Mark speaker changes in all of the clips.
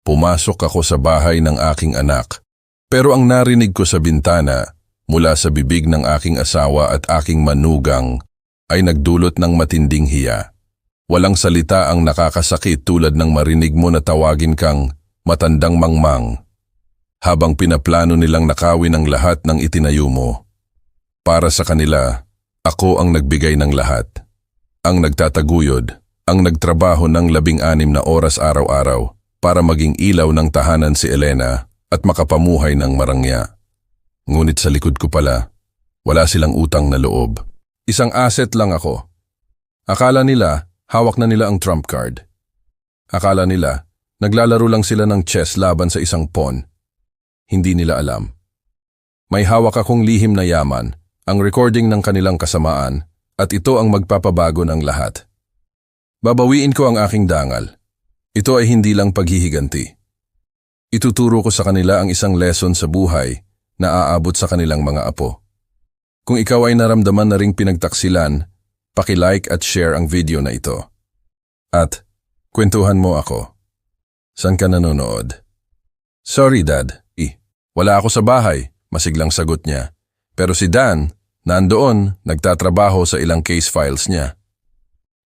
Speaker 1: pumasok ako sa bahay ng aking anak. Pero ang narinig ko sa bintana mula sa bibig ng aking asawa at aking manugang ay nagdulot ng matinding hiya. Walang salita ang nakakasakit tulad ng marinig mo na tawagin kang matandang mangmang habang pinaplano nilang nakawin ang lahat ng itinayo mo. Para sa kanila, ako ang nagbigay ng lahat. Ang nagtataguyod, ang nagtrabaho ng 16 na oras araw-araw para maging ilaw ng tahanan si Elena at makapamuhay ng marangya. Ngunit sa likod ko pala, wala silang utang na loob. Isang asset lang ako. Akala nila, hawak na nila ang trump card. Akala nila, naglalaro lang sila ng chess laban sa isang pawn. Hindi nila alam. May hawak akong lihim na yaman, ang recording ng kanilang kasamaan, at ito ang magpapabago ng lahat. Babawiin ko ang aking dangal. Ito ay hindi lang paghihiganti. Ituturo ko sa kanila ang isang lesson sa buhay na aabot sa kanilang mga apo. Kung ikaw ay naramdaman na ring pinagtaksilan, paki-like at share ang video na ito. At kwentuhan mo ako. Saan ka nanonood? Sorry, Dad. Wala ako sa bahay, masiglang sagot niya. Pero si Dan, nandoon, nagtatrabaho sa ilang case files niya.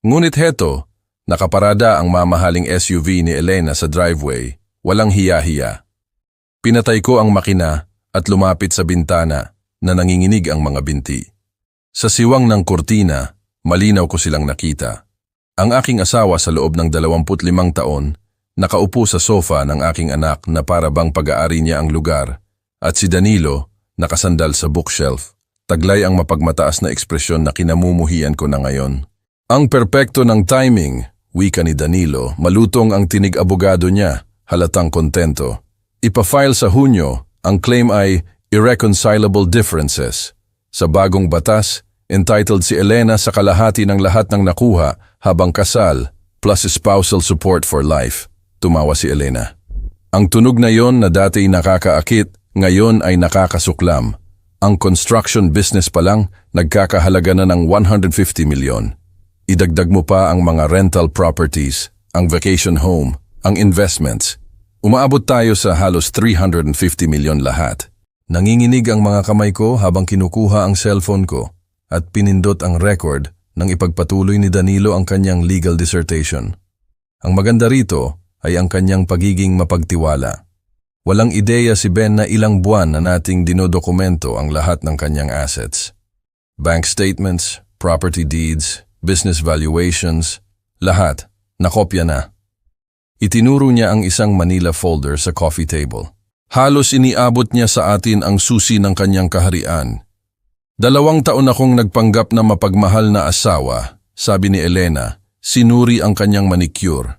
Speaker 1: Ngunit heto, nakaparada ang mamahaling SUV ni Elena sa driveway, walang hiya-hiya. Pinatay ko ang makina at lumapit sa bintana na nanginginig ang mga binti. Sa siwang ng kurtina, malinaw ko silang nakita. Ang aking asawa sa loob ng 25 taon, nakaupo sa sofa ng aking anak na para bang pag-aari niya ang lugar, at si Danilo, nakasandal sa bookshelf, taglay ang mapagmataas na ekspresyon na kinamumuhian ko na ngayon. Ang perpekto ng timing, wika ni Danilo, malutong ang tinig abogado niya, halatang kontento. Ipa-file sa Hunyo, ang claim ay irreconcilable differences. Sa bagong batas, entitled si Elena sa kalahati ng lahat ng nakuha habang kasal, plus spousal support for life. Tumawa si Elena. Ang tunog na yon na dati nakakaakit, ngayon ay nakakasuklam. Ang construction business pa lang, nagkakahalaga na ng 150 milyon. Idagdag mo pa ang mga rental properties, ang vacation home, ang investments. Umaabot tayo sa halos 350 milyon lahat. Nanginginig ang mga kamay ko habang kinukuha ang cellphone ko at pinindot ang record nang ipagpatuloy ni Danilo ang kanyang legal dissertation. Ang maganda rito ay ang kanyang pagiging mapagtiwala. Walang ideya si Ben na ilang buwan na nating dinodokumento ang lahat ng kanyang assets. Bank statements, property deeds, business valuations, lahat, nakopya na. Itinuro niya ang isang Manila folder sa coffee table. Halos iniabot niya sa atin ang susi ng kanyang kaharian. 2 taon akong nagpanggap na mapagmahal na asawa, sabi ni Elena, sinuri ang kanyang manicure.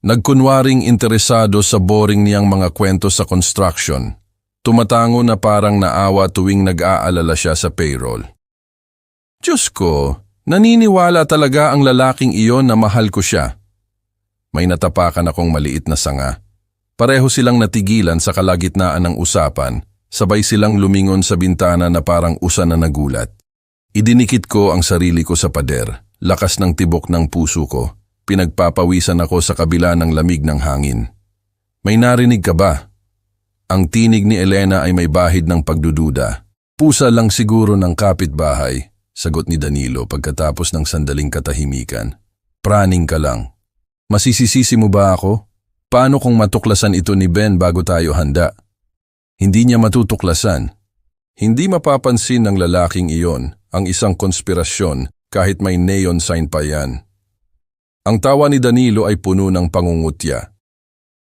Speaker 1: Nagkunwaring interesado sa boring niyang mga kwento sa construction. Tumatango na parang naawa tuwing nag-aalala siya sa payroll. Diyos ko, naniniwala talaga ang lalaking iyon na mahal ko siya. May natapakan akong maliit na sanga. Pareho silang natigilan sa kalagitnaan ng usapan, sabay silang lumingon sa bintana na parang usa na nagulat. Idinikit ko ang sarili ko sa pader, lakas ng tibok ng puso ko. Pinagpapawisan ako sa kabila ng lamig ng hangin. May narinig ka ba? Ang tinig ni Elena ay may bahid ng pagdududa. Pusa lang siguro ng kapitbahay, sagot ni Danilo pagkatapos ng sandaling katahimikan. Praning ka lang. Masisisisi mo ba ako? Paano kung matuklasan ito ni Ben bago tayo handa? Hindi niya matutuklasan. Hindi mapapansin ng lalaking iyon ang isang konspirasyon kahit may neon sign pa yan. Ang tawa ni Danilo ay puno ng pangungutya.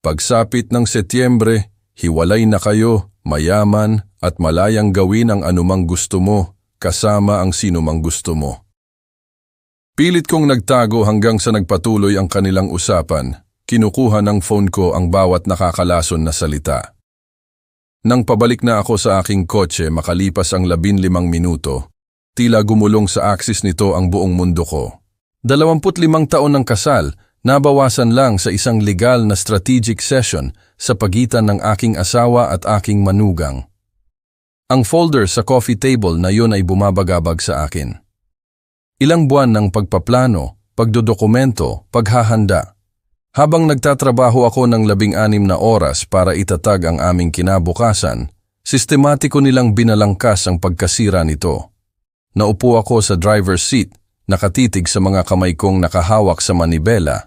Speaker 1: Pagsapit ng Setyembre, hiwalay na kayo, mayaman at malayang gawin ang anumang gusto mo, kasama ang sinumang gusto mo. Pilit kong nagtago hanggang sa nagpatuloy ang kanilang usapan. Kinukuha ng phone ko ang bawat nakakalason na salita. Nang pabalik na ako sa aking kotse makalipas ang 15 minuto, tila gumulong sa aksis nito ang buong mundo ko. 25 taon ng kasal, nabawasan lang sa isang legal na strategic session sa pagitan ng aking asawa at aking manugang. Ang folder sa coffee table na yun ay bumabagabag sa akin. Ilang buwan ng pagpaplano, pagdodokumento, paghahanda. Habang nagtatrabaho ako ng 16 na oras para itatag ang aming kinabukasan, sistematiko nilang binalangkas ang pagkasira nito. Naupo ako sa driver's seat, nakatitig sa mga kamay kong nakahawak sa manibela.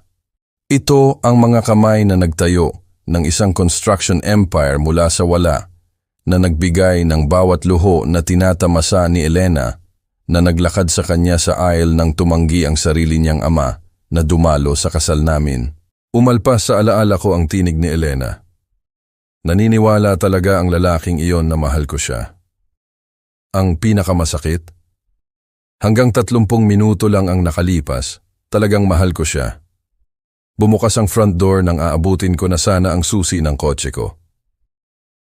Speaker 1: Ito ang mga kamay na nagtayo ng isang construction empire mula sa wala, na nagbigay ng bawat luho na tinatamasa ni Elena, na naglakad sa kanya sa aisle nang tumanggi ang sarili niyang ama na dumalo sa kasal namin. Umalpas sa alaala ko ang tinig ni Elena. Naniniwala talaga ang lalaking iyon na mahal ko siya. Ang pinakamasakit? Hanggang 30 minuto lang ang nakalipas, talagang mahal ko siya. Bumukas ang front door nang aabutin ko na sana ang susi ng kotse ko.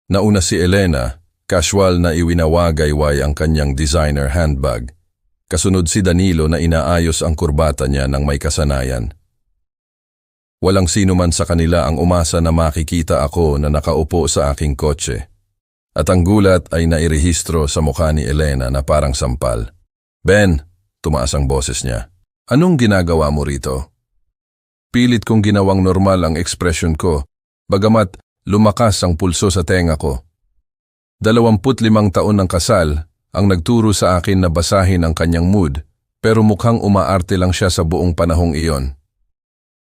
Speaker 1: Nauna si Elena, casual na iwinawagayway ang kanyang designer handbag. Kasunod si Danilo na inaayos ang kurbata niya ng may kasanayan. Walang sino man sa kanila ang umasa na makikita ako na nakaupo sa aking kotse. At ang gulat ay nairehistro sa mukha ni Elena na parang sampal. "Ben," tumaas ang boses niya. "Anong ginagawa mo rito?" Pilit kong ginawang normal ang ekspresyon ko, bagamat lumakas ang pulso sa tenga ko. 25 taon ng kasal ang nagturo sa akin na basahin ang kanyang mood, pero mukhang umaarte lang siya sa buong panahong iyon.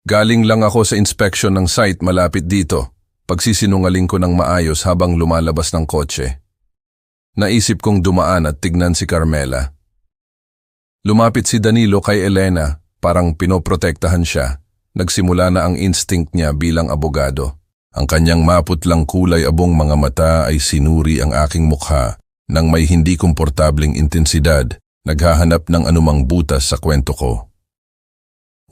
Speaker 1: Galing lang ako sa inspection ng site malapit dito, pagsisinungaling ko ng maayos habang lumalabas ng kotse. Naisip kong dumaan at tignan si Carmela. Lumapit si Danilo kay Elena, parang pinoprotektahan siya. Nagsimula na ang instinct niya bilang abogado. Ang kanyang maputlang kulay abong mga mata ay sinuri ang aking mukha nang may hindi komportabling intensidad, naghahanap ng anumang butas sa kwento ko.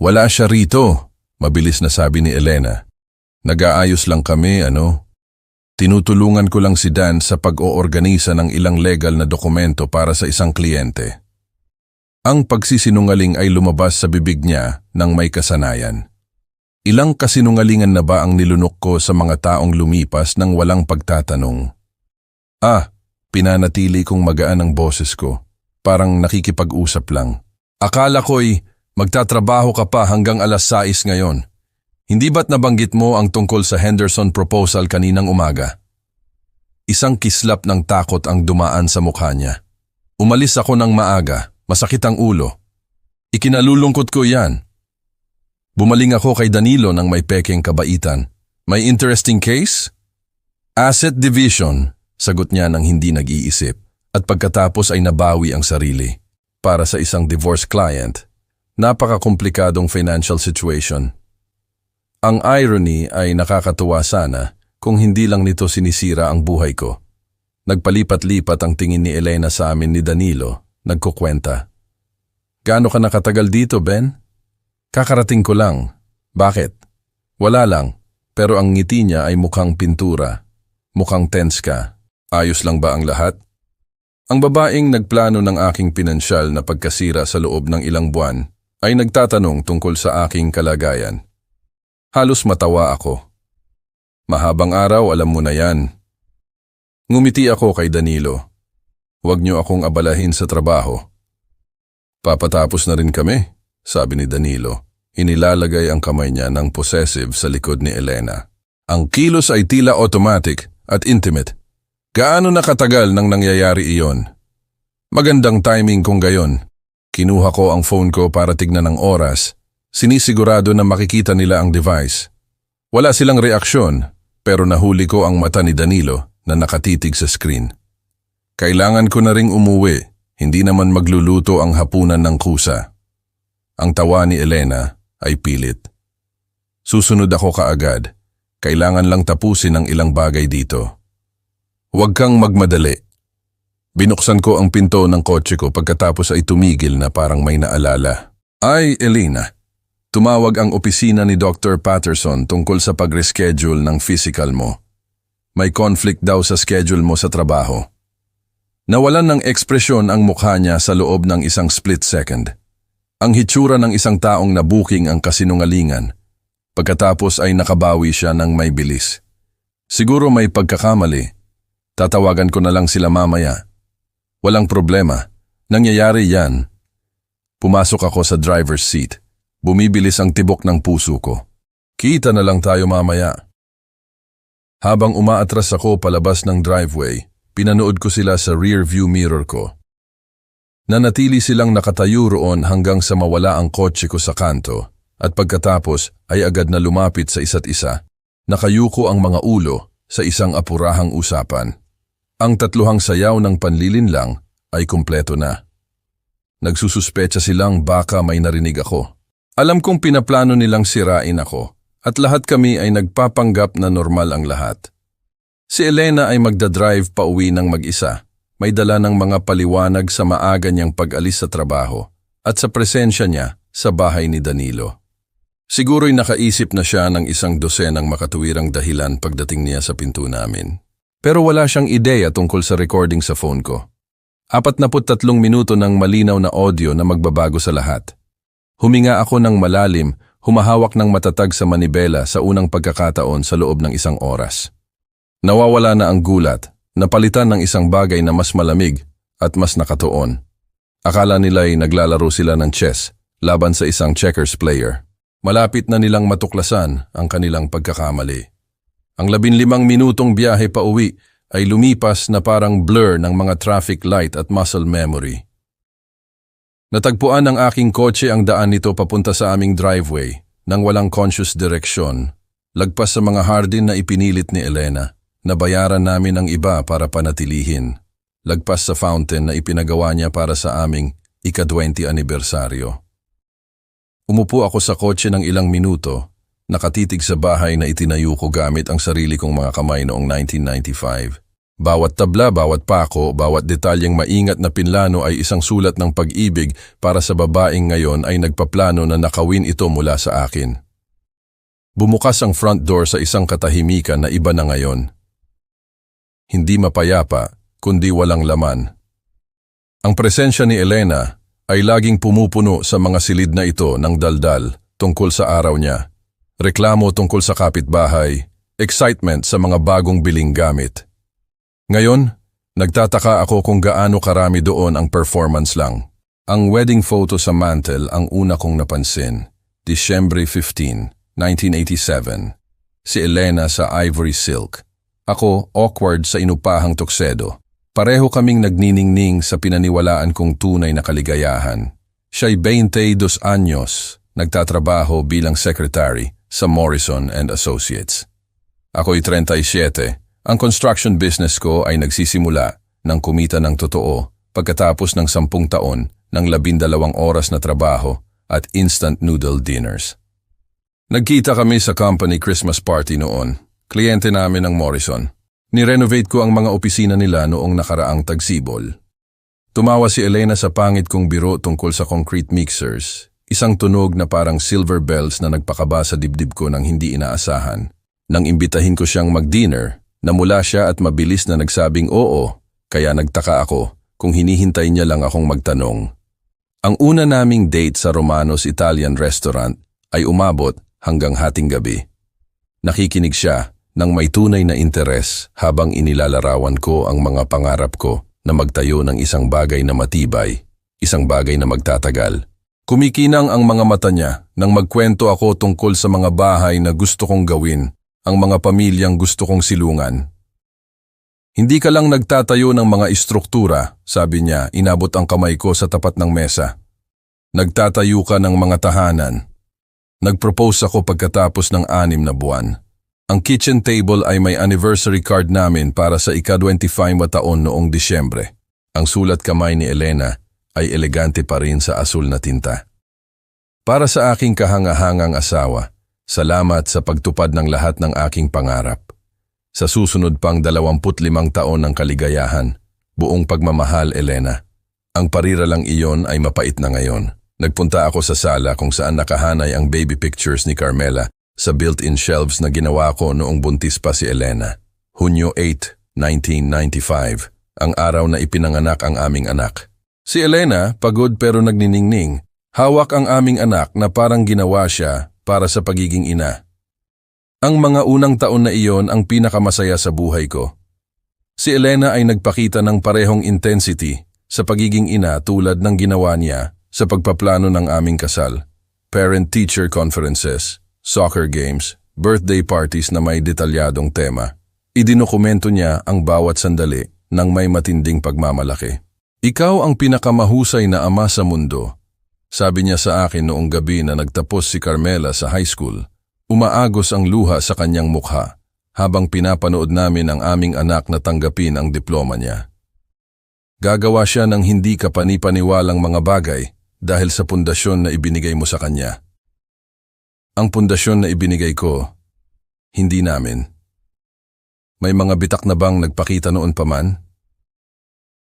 Speaker 1: "Wala siya rito," mabilis na sabi ni Elena. "Nag-aayos lang kami, Tinutulungan ko lang si Dan sa pag-oorganisa ng ilang legal na dokumento para sa isang kliyente." Ang pagsisinungaling ay lumabas sa bibig niya ng may kasanayan. Ilang kasinungalingan na ba ang nilunok ko sa mga taong lumipas nang walang pagtatanong? Pinanatili kong magaan ang boses ko, parang nakikipag-usap lang. "Akala ko'y magtatrabaho ka pa hanggang 6:00 ngayon. Hindi ba't nabanggit mo ang tungkol sa Henderson proposal kaninang umaga?" Isang kislap ng takot ang dumaan sa mukha niya. "Umalis ako ng maaga, masakit ang ulo. Ikinalulungkot ko yan." Bumaling ako kay Danilo nang may pekeng kabaitan. "May interesting case?" "Asset division," sagot niya nang hindi nag-iisip, at pagkatapos ay nabawi ang sarili. Para sa isang divorce client, napaka-komplikadong financial situation. Ang irony ay nakakatuwa sana kung hindi lang nito sinisira ang buhay ko. Nagpalipat-lipat ang tingin ni Elena sa amin ni Danilo, nagkukwenta. "Gaano ka nakatagal dito, Ben?" "Kakarating ko lang." "Bakit?" "Wala lang, pero ang ngiti niya ay mukhang pintura. Mukhang tense ka. Ayos lang ba ang lahat?" Ang babaeng nagplano ng aking pinansyal na pagkasira sa loob ng ilang buwan ay nagtatanong tungkol sa aking kalagayan. Halos matawa ako. "Mahabang araw, alam mo na yan." Ngumiti ako kay Danilo. "Huwag niyo akong abalahin sa trabaho." "Papatapos na rin kami," sabi ni Danilo. Inilalagay ang kamay niya ng possessive sa likod ni Elena. Ang kilos ay tila automatic at intimate. "Gaano nakatagal nang nangyayari iyon?" "Magandang timing kung gayon." Kinuha ko ang phone ko para tignan ang oras. Sinisigurado na makikita nila ang device. Wala silang reaksyon, pero nahuli ko ang mata ni Danilo na nakatitig sa screen. Kailangan ko na ring umuwi, hindi naman magluluto ang hapunan ng kusa. Ang tawa ni Elena ay pilit. Susunod ako kaagad. Kailangan lang tapusin ang ilang bagay dito. "Huwag kang magmadali." Binuksan ko ang pinto ng kotse ko pagkatapos ay tumigil na parang may naalala. "Ay, Elena, tumawag ang opisina ni Dr. Patterson tungkol sa pag-reschedule ng physical mo. May conflict daw sa schedule mo sa trabaho." Nawalan ng ekspresyon ang mukha niya sa loob ng isang split second. Ang hitsura ng isang taong nabuking ang kasinungalingan. Pagkatapos ay nakabawi siya ng may bilis. "Siguro may pagkakamali. Tatawagan ko na lang sila mamaya." "Walang problema. Nangyayari yan." Pumasok ako sa driver's seat. Bumibilis ang tibok ng puso ko. Kita na lang tayo mamaya. Habang umaatras ako palabas ng driveway, pinanood ko sila sa rear view mirror ko. Nanatili silang nakatayo roon hanggang sa mawala ang kotse ko sa kanto at pagkatapos ay agad na lumapit sa isa't isa. Nakayuko ang mga ulo sa isang apurahang usapan. Ang tatluhang sayaw ng panlilinlang ay kumpleto na. Nagsususpecha silang baka may narinig ako. Alam kong pinaplano nilang sirain ako at lahat kami ay nagpapanggap na normal ang lahat. Si Elena ay magdadrive pa uwi ng mag-isa. May dala ng mga paliwanag sa maaga niyang pag-alis sa trabaho at sa presensya niya sa bahay ni Danilo. Siguro'y nakaisip na siya ng isang dosenang makatuwirang dahilan pagdating niya sa pinto namin. Pero wala siyang ideya tungkol sa recording sa phone ko. 43 minuto ng malinaw na audio na magbabago sa lahat. Huminga ako ng malalim, humahawak ng matatag sa manibela sa unang pagkakataon sa loob ng isang oras. Nawawala na ang gulat, napalitan ng isang bagay na mas malamig at mas nakatuon. Akala nila'y naglalaro sila ng chess laban sa isang checkers player. Malapit na nilang matuklasan ang kanilang pagkakamali. Ang 15 minutong biyahe pa uwi ay lumipas na parang blur ng mga traffic light at muscle memory. Natagpuan ng aking kotse ang daan nito papunta sa aming driveway nang walang conscious direksyon, lagpas sa mga hardin na ipinilit ni Elena. Nabayaran namin ang iba para panatilihin, lagpas sa fountain na ipinagawa niya para sa aming ika-20 anibersaryo. Umupo ako sa kotse ng ilang minuto, nakatitig sa bahay na itinayo ko gamit ang sarili kong mga kamay noong 1995. Bawat tabla, bawat pako, bawat detalyeng maingat na pinlano ay isang sulat ng pag-ibig para sa babaeng ngayon ay nagpaplano na nakawin ito mula sa akin. Bumukas ang front door sa isang katahimikan na iba na ngayon. Hindi mapayapa, kundi walang laman. Ang presensya ni Elena ay laging pumupuno sa mga silid na ito ng daldal tungkol sa araw niya. Reklamo tungkol sa kapitbahay, excitement sa mga bagong biling gamit. Ngayon, nagtataka ako kung gaano karami doon ang performance lang. Ang wedding photo sa mantel ang una kong napansin. Disyembre 15, 1987. Si Elena sa ivory silk. Ako, awkward sa inupahang tuksedo. Pareho kaming nagniningning sa pinaniwalaan kong tunay na kaligayahan. Siya'y 22 anyos, nagtatrabaho bilang secretary sa Morrison and Associates. Ako'y 37. Ang construction business ko ay nagsisimula ng kumita ng totoo pagkatapos ng 10 taon ng 12 oras na trabaho at instant noodle dinners. Nagkita kami sa company Christmas party noon. Kliyente namin ang Morrison. Nirenovate ko ang mga opisina nila noong nakaraang tagsibol. Tumawa si Elena sa pangit kong biro tungkol sa concrete mixers, isang tunog na parang silver bells na nagpakaba sa dibdib ko nang hindi inaasahan. Nang imbitahin ko siyang mag-dinner, namula siya at mabilis na nagsabing oo, kaya nagtaka ako kung hinihintay niya lang akong magtanong. Ang una naming date sa Romanos Italian Restaurant ay umabot hanggang hating gabi. Nakikinig siya ng may tunay na interes habang inilalarawan ko ang mga pangarap ko na magtayo ng isang bagay na matibay, isang bagay na magtatagal. Kumikinang ang mga mata niya nang magkwento ako tungkol sa mga bahay na gusto kong gawin, ang mga pamilyang gusto kong silungan. Hindi ka lang nagtatayo ng mga istruktura, sabi niya, inabot ang kamay ko sa tapat ng mesa. Nagtatayo ka ng mga tahanan. Nag-propose ako pagkatapos ng 6 na buwan. Ang kitchen table ay may anniversary card namin para sa ika-25 taon noong Disyembre. Ang sulat kamay ni Elena ay elegante pa rin sa asul na tinta. Para sa aking kahangahangang asawa, salamat sa pagtupad ng lahat ng aking pangarap. Sa susunod pang 25 taon ng kaligayahan, buong pagmamahal, Elena. Ang pariralang iyon ay mapait na ngayon. Nagpunta ako sa sala kung saan nakahanay ang baby pictures ni Carmela sa built-in shelves na ginawa ko noong buntis pa si Elena. Hunyo 8, 1995, ang araw na ipinanganak ang aming anak. Si Elena, pagod pero nagniningning. Hawak ang aming anak na parang ginawa siya para sa pagiging ina. Ang mga unang taon na iyon ang pinakamasaya sa buhay ko. Si Elena ay nagpakita ng parehong intensity sa pagiging ina tulad ng ginawa niya sa pagpaplano ng aming kasal, parent-teacher conferences, soccer games, birthday parties na may detalyadong tema. Idinokumento niya ang bawat sandali ng may matinding pagmamalaki. Ikaw ang pinakamahusay na ama sa mundo, sabi niya sa akin noong gabi na nagtapos si Carmela sa high school. Umaagos ang luha sa kanyang mukha habang pinapanood namin ang aming anak na tanggapin ang diploma niya. Gagawa siya ng hindi kapanipaniwalang mga bagay dahil sa pundasyon na ibinigay mo sa kanya. Ang pundasyon na ibinigay ko, hindi namin. May mga bitak na bang nagpakita noon pa man?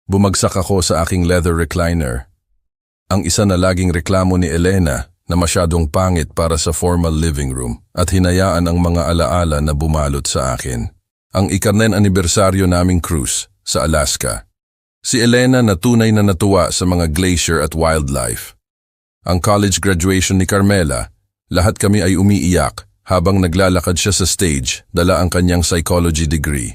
Speaker 1: Bumagsak ako sa aking leather recliner. Ang isa na laging reklamo ni Elena na masyadong pangit para sa formal living room at hinayaan ang mga alaala na bumalot sa akin. Ang ika-9 anibersaryo naming cruise sa Alaska. Si Elena na tunay na natuwa sa mga glacier at wildlife. Ang college graduation ni Carmela, lahat kami ay umiiyak habang naglalakad siya sa stage, dala ang kanyang psychology degree.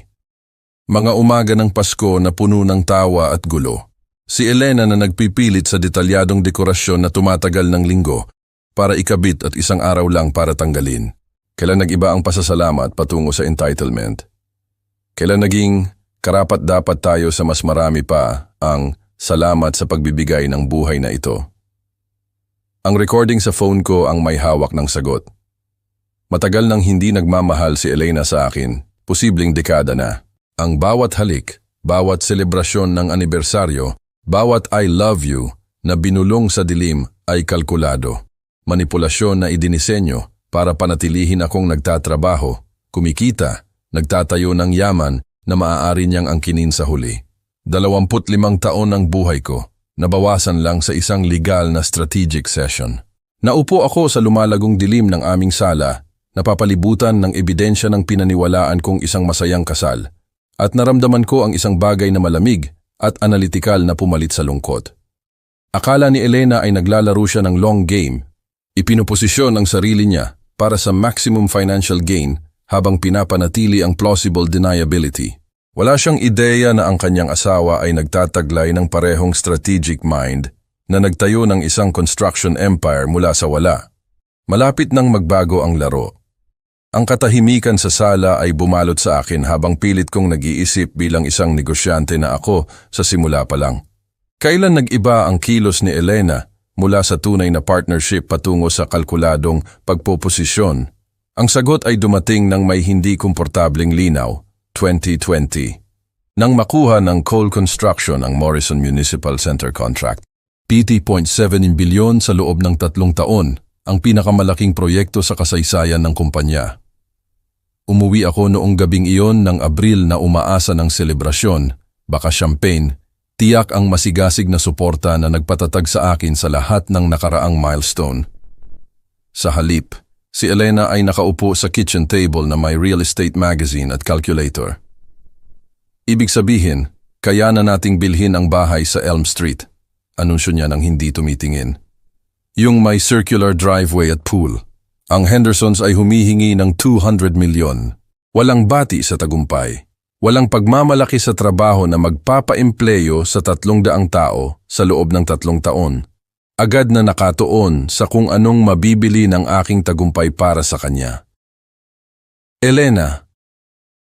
Speaker 1: Mga umaga ng Pasko na puno ng tawa at gulo. Si Elena na nagpipilit sa detalyadong dekorasyon na tumatagal ng linggo para ikabit at isang araw lang para tanggalin. Kailan nag-iba ang pasasalamat patungo sa entitlement? Kailan naging karapat-dapat tayo sa mas marami pa ang salamat sa pagbibigay ng buhay na ito? Ang recording sa phone ko ang may hawak ng sagot. Matagal nang hindi nagmamahal si Elena sa akin, posibleng dekada na. Ang bawat halik, bawat selebrasyon ng anibersaryo, bawat I love you na binulong sa dilim ay kalkulado. Manipulasyon na idinisenyo para panatilihin akong nagtatrabaho, kumikita, nagtatayo ng yaman na maaari niyang angkinin sa huli. 25 taon ng buhay ko, nabawasan lang sa isang legal na strategic session. Naupo ako sa lumalagong dilim ng aming sala, napapalibutan ng ebidensya ng pinaniwalaan kong isang masayang kasal, at naramdaman ko ang isang bagay na malamig at analytical na pumalit sa lungkot. Akala ni Elena ay naglalaro siya ng long game. Ipinuposisyon ang sarili niya para sa maximum financial gain habang pinapanatili ang plausible deniability. Wala siyang ideya na ang kanyang asawa ay nagtataglay ng parehong strategic mind na nagtayo ng isang construction empire mula sa wala. Malapit nang magbago ang laro. Ang katahimikan sa sala ay bumalot sa akin habang pilit kong nag-iisip bilang isang negosyante na ako sa simula pa lang. Kailan nag-iba ang kilos ni Elena mula sa tunay na partnership patungo sa kalkuladong pagpoposisyon? Ang sagot ay dumating ng may hindi komportableng linaw, 2020. Nang makuha ng coal construction ang Morrison Municipal Center contract, PT.7 bilyon sa loob ng 3 taon, ang pinakamalaking proyekto sa kasaysayan ng kumpanya. Umuwi ako noong gabing iyon ng Abril na umaasa ng selebrasyon, baka champagne, tiyak ang masigasig na suporta na nagpatatag sa akin sa lahat ng nakaraang milestone. Sa halip, si Elena ay nakaupo sa kitchen table na may real estate magazine at calculator. Ibig sabihin, kaya na nating bilhin ang bahay sa Elm Street, anunsyo niya nang hindi tumitingin. Yung may circular driveway at pool. Ang Hendersons ay humihingi ng 200 milyon. Walang bati sa tagumpay. Walang pagmamalaki sa trabaho na magpapaempleyo sa 300 tao sa loob ng 3 taon. Agad na nakatuon sa kung anong mabibili ng aking tagumpay para sa kanya. Elena,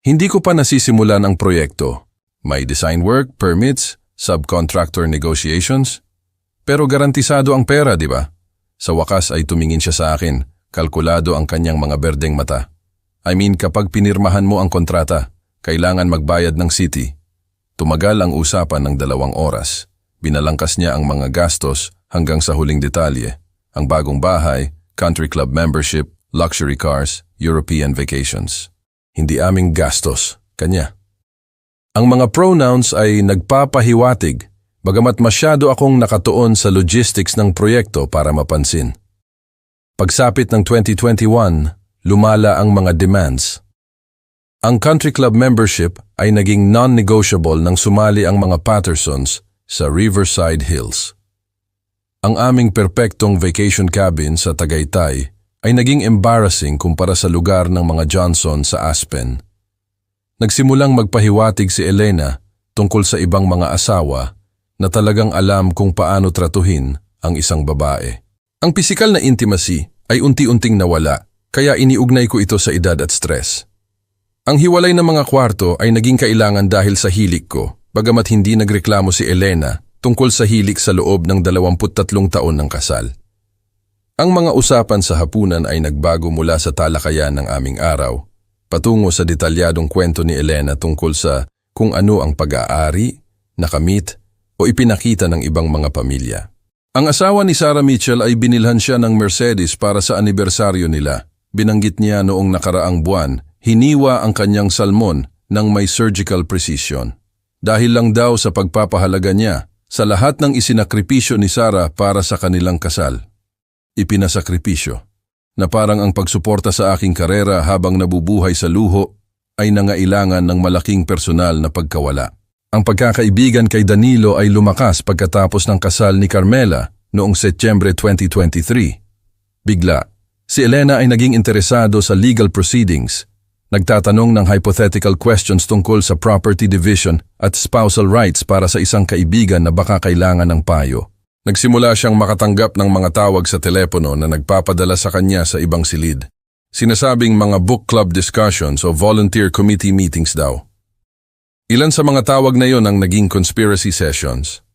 Speaker 1: hindi ko pa nasisimulan ang proyekto. May design work, permits, subcontractor negotiations. Pero garantisado ang pera, di ba? Sa wakas ay tumingin siya sa akin, kalkulado ang kanyang mga berdeng mata. I mean, kapag pinirmahan mo ang kontrata, kailangan magbayad ng city. Tumagal ang usapan ng 2 oras. Binalangkas niya ang mga gastos hanggang sa huling detalye. Ang bagong bahay, country club membership, luxury cars, European vacations. Hindi aming gastos, kanya. Ang mga pronouns ay nagpapahiwatig, bagamat masyado akong nakatuon sa logistics ng proyekto para mapansin. Pagsapit ng 2021, lumala ang mga demands. Ang country club membership ay naging non-negotiable nang sumali ang mga Pattersons sa Riverside Hills. Ang aming perpektong vacation cabin sa Tagaytay ay naging embarrassing kumpara sa lugar ng mga Johnson sa Aspen. Nagsimulang magpahiwatig si Elena tungkol sa ibang mga asawa na talagang alam kung paano tratuhin ang isang babae. Ang pisikal na intimacy ay unti-unting nawala kaya iniugnay ko ito sa edad at stress. Ang hiwalay ng mga kwarto ay naging kailangan dahil sa hilig ko, bagamat hindi nagreklamo si Elena tungkol sa hilig sa loob ng 23 taon ng kasal. Ang mga usapan sa hapunan ay nagbago mula sa talakayan ng aming araw, patungo sa detalyadong kwento ni Elena tungkol sa kung ano ang pag-aari, nakamit o ipinakita ng ibang mga pamilya. Ang asawa ni Sarah Mitchell ay binilhan siya ng Mercedes para sa anibersaryo nila. Binanggit niya noong nakaraang buwan, hiniwa ang kanyang salmon ng may surgical precision. Dahil lang daw sa pagpapahalaga niya sa lahat ng isinakripisyo ni Sarah para sa kanilang kasal. Ipinasakripisyo na parang ang pagsuporta sa aking karera habang nabubuhay sa luho ay nangailangan ng malaking personal na pagkawala. Ang pagkakaibigan kay Danilo ay lumakas pagkatapos ng kasal ni Carmela noong Setyembre 2023. Bigla, si Elena ay naging interesado sa legal proceedings, nagtatanong ng hypothetical questions tungkol sa property division at spousal rights para sa isang kaibigan na baka kailangan ng payo. Nagsimula siyang makatanggap ng mga tawag sa telepono na nagpapadala sa kanya sa ibang silid. Sinasabing mga book club discussions o volunteer committee meetings daw. Ilan sa mga tawag na yon ang naging conspiracy sessions.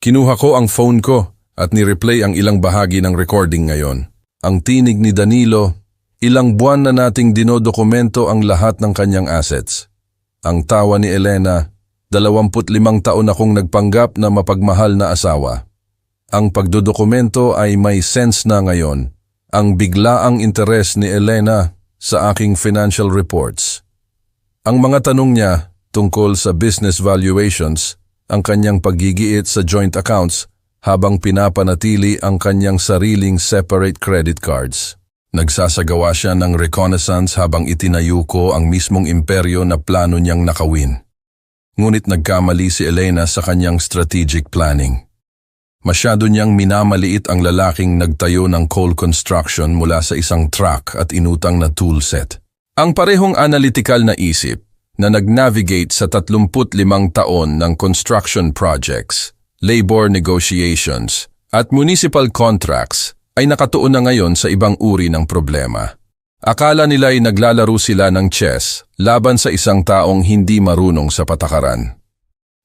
Speaker 1: Kinuha ko ang phone ko at ni-replay ang ilang bahagi ng recording ngayon. Ang tinig ni Danilo, ilang buwan na nating dinodokumento ang lahat ng kanyang assets. Ang tawa ni Elena, 25 taon akong nagpanggap na mapagmahal na asawa. Ang pagdodokumento ay may sense na ngayon. Ang biglaang interes ni Elena sa aking financial reports. Ang mga tanong niya tungkol sa business valuations, ang kanyang paggigiit sa joint accounts habang pinapanatili ang kanyang sariling separate credit cards. Nagsasagawa siya ng reconnaissance habang itinayo ko ang mismong imperyo na plano niyang nakawin. Ngunit nagkamali si Elena sa kanyang strategic planning. Masyado niyang minamaliit ang lalaking nagtayo ng coal construction mula sa isang truck at inutang na toolset. Ang parehong analytical na isip na nag-navigate sa 35 taon ng construction projects, labor negotiations at municipal contracts ay nakatuon na ngayon sa ibang uri ng problema. Akala nila ay naglalaro sila ng chess laban sa isang taong hindi marunong sa patakaran.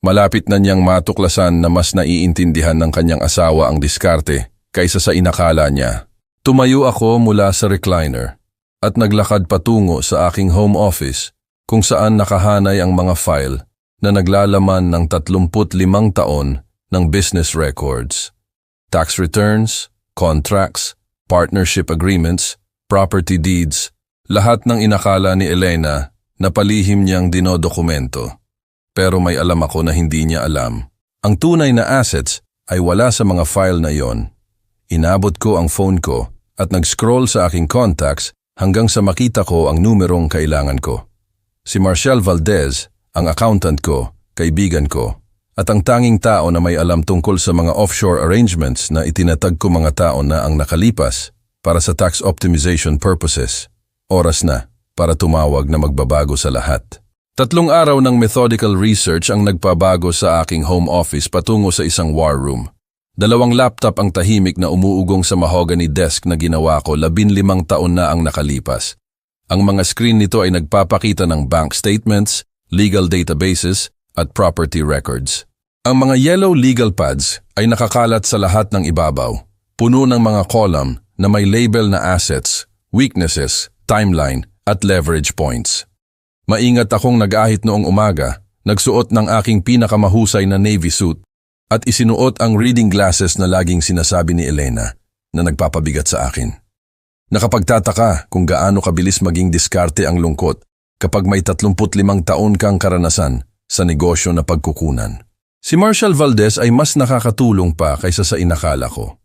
Speaker 1: Malapit na niyang matuklasan na mas naiintindihan ng kanyang asawa ang diskarte kaysa sa inakala niya. Tumayo ako mula sa recliner at naglakad patungo sa aking home office kung saan nakahanay ang mga file na naglalaman ng 35 taon ng business records, tax returns, contracts, partnership agreements, property deeds, lahat ng inakala ni Elena na palihim niyang dinodokumento. Pero may alam ako na hindi niya alam. Ang tunay na assets ay wala sa mga file na yon. Inabot ko ang phone ko at nag-scroll sa aking contacts hanggang sa makita ko ang numerong kailangan ko. Si Marcial Valdez, ang accountant ko, kaibigan ko, at ang tanging tao na may alam tungkol sa mga offshore arrangements na itinatag ko mga tao na ang nakalipas para sa tax optimization purposes. Oras na para tumawag na magbabago sa lahat. 3 araw ng methodical research ang nagpabago sa aking home office patungo sa isang war room. 2 laptop ang tahimik na umuugong sa mahogany desk na ginawa ko 15 taon na ang nakalipas. Ang mga screen nito ay nagpapakita ng bank statements, legal databases, at property records. Ang mga yellow legal pads ay nakakalat sa lahat ng ibabaw, puno ng mga column na may label na assets, weaknesses, timeline, at leverage points. Maingat akong nag-ahit noong umaga, nagsuot ng aking pinakamahusay na navy suit at isinuot ang reading glasses na laging sinasabi ni Elena na nagpapabigat sa akin. Nakapagtataka kung gaano kabilis maging diskarte ang lungkot kapag may 35 taon kang karanasan sa negosyo na pagkukunan. Si Marcial Valdez ay mas nakakatulong pa kaysa sa inakala ko.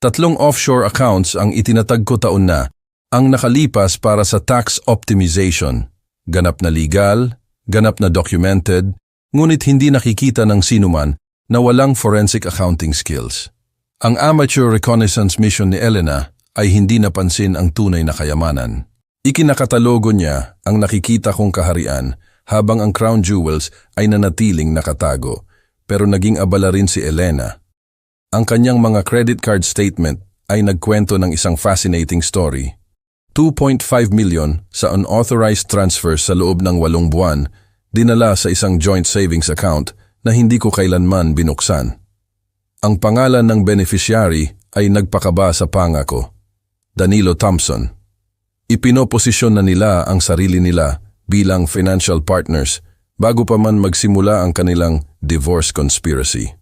Speaker 1: 3 offshore accounts ang itinatag ko taon na ang nakalipas para sa tax optimization. Ganap na legal, ganap na documented, ngunit hindi nakikita ng sinuman na walang forensic accounting skills. Ang amateur reconnaissance mission ni Elena ay hindi napansin ang tunay na kayamanan. Ikinakatalogo niya ang nakikita kong kaharian habang ang crown jewels ay nanatiling nakatago, pero naging abala rin si Elena. Ang kanyang mga credit card statement ay nagkwento ng isang fascinating story. 2.5 million sa unauthorized transfers sa loob ng 8 buwan, dinala sa isang joint savings account na hindi ko kailanman binuksan. Ang pangalan ng beneficiary ay nagpakaba sa pangako, Danilo Thompson. Ipinoposisyon na nila ang sarili nila bilang financial partners bago pa man magsimula ang kanilang divorce conspiracy.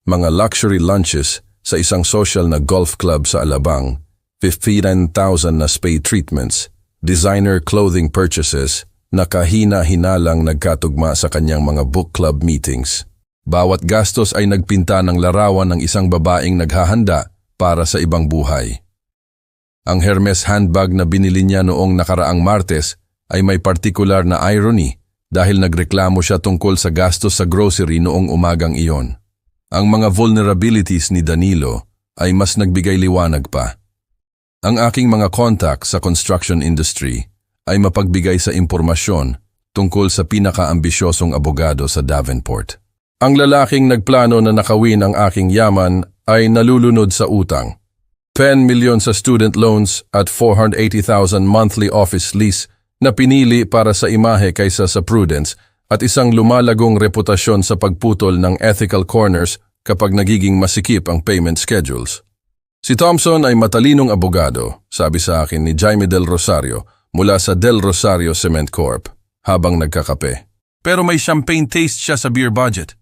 Speaker 1: Mga luxury lunches sa isang social na golf club sa Alabang, 15,000 na spa treatments, designer clothing purchases na kahina-hinalang nagkatugma sa kanyang mga book club meetings. Bawat gastos ay nagpinta ng larawan ng isang babaeng naghahanda para sa ibang buhay. Ang Hermes handbag na binili niya noong nakaraang Martes ay may partikular na irony dahil nagreklamo siya tungkol sa gastos sa grocery noong umagang iyon. Ang mga vulnerabilities ni Danilo ay mas nagbigay liwanag pa. Ang aking mga contact sa construction industry ay mapagbigay sa impormasyon tungkol sa pinakaambisyosong abogado sa Davenport. Ang lalaking nagplano na nakawin ang aking yaman ay nalulunod sa utang. 10 million sa student loans at 480,000 monthly office lease na pinili para sa imahe kaysa sa prudence at isang lumalagong reputasyon sa pagputol ng ethical corners kapag nagiging masikip ang payment schedules. Si Thompson ay matalinong abogado, sabi sa akin ni Jaime Del Rosario mula sa Del Rosario Cement Corp. Habang nagkakape. Pero may champagne taste siya sa beer budget.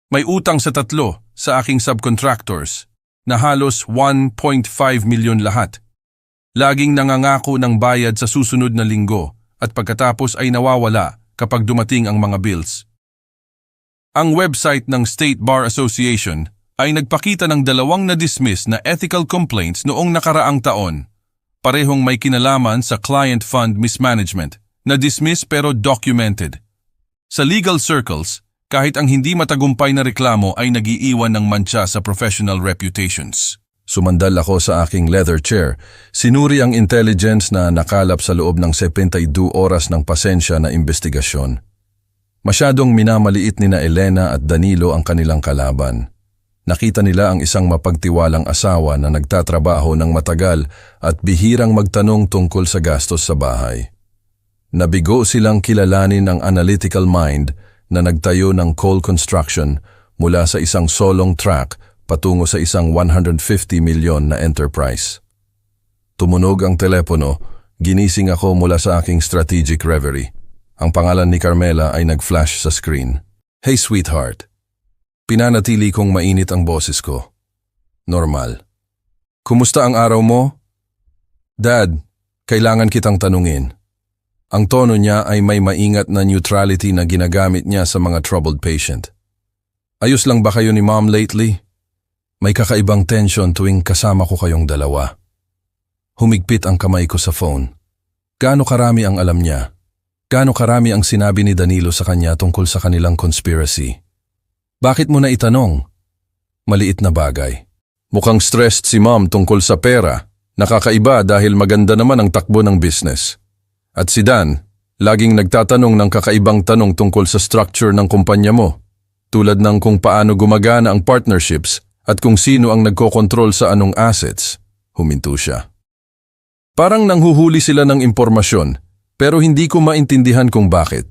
Speaker 1: May utang sa 3 sa aking subcontractors na halos 1.5 milyon lahat. Laging nangangako ng bayad sa susunod na linggo at pagkatapos ay nawawala kapag dumating ang mga bills. Ang website ng State Bar Association ay nagpakita ng 2 na-dismiss na ethical complaints noong nakaraang taon. Parehong may kinalaman sa client fund mismanagement, na-dismiss pero documented. Sa legal circles, kahit ang hindi matagumpay na reklamo ay nagiiwan ng mantsa sa professional reputations. Sumandal ako sa aking leather chair. Sinuri ang intelligence na nakalap sa loob ng 72 oras ng pasensya na investigasyon. Masyadong minamaliit ni na Elena at Danilo ang kanilang kalaban. Nakita nila ang isang mapagtiwalang asawa na nagtatrabaho ng matagal at bihirang magtanong tungkol sa gastos sa bahay. Nabigo silang kilalanin ang analytical mind na nagtayo ng coal construction mula sa isang solong track patungo sa isang 150 milyon na enterprise. Tumunog ang telepono, ginising ako mula sa aking strategic reverie. Ang pangalan ni Carmela ay nag-flash sa screen. Hey sweetheart. Pinanatili kong mainit ang boses ko. Normal. Kumusta ang araw mo? Dad, kailangan kitang tanungin. Ang tono niya ay may maingat na neutrality na ginagamit niya sa mga troubled patient. Ayos lang ba kayo ni Mom lately? May kakaibang tension tuwing kasama ko kayong dalawa. Humigpit ang kamay ko sa phone. Gaano karami ang alam niya? Gaano karami ang sinabi ni Danilo sa kanya tungkol sa kanilang conspiracy? Bakit mo na itanong? Maliit na bagay. Mukhang stressed si Mom tungkol sa pera. Nakakaiba dahil maganda naman ang takbo ng business. At si Dan, laging nagtatanong ng kakaibang tanong tungkol sa structure ng kumpanya mo. Tulad ng kung paano gumagana ang partnerships at kung sino ang nagkokontrol sa anong assets. Huminto siya. Parang nanghuhuli sila ng impormasyon, pero hindi ko maintindihan kung bakit.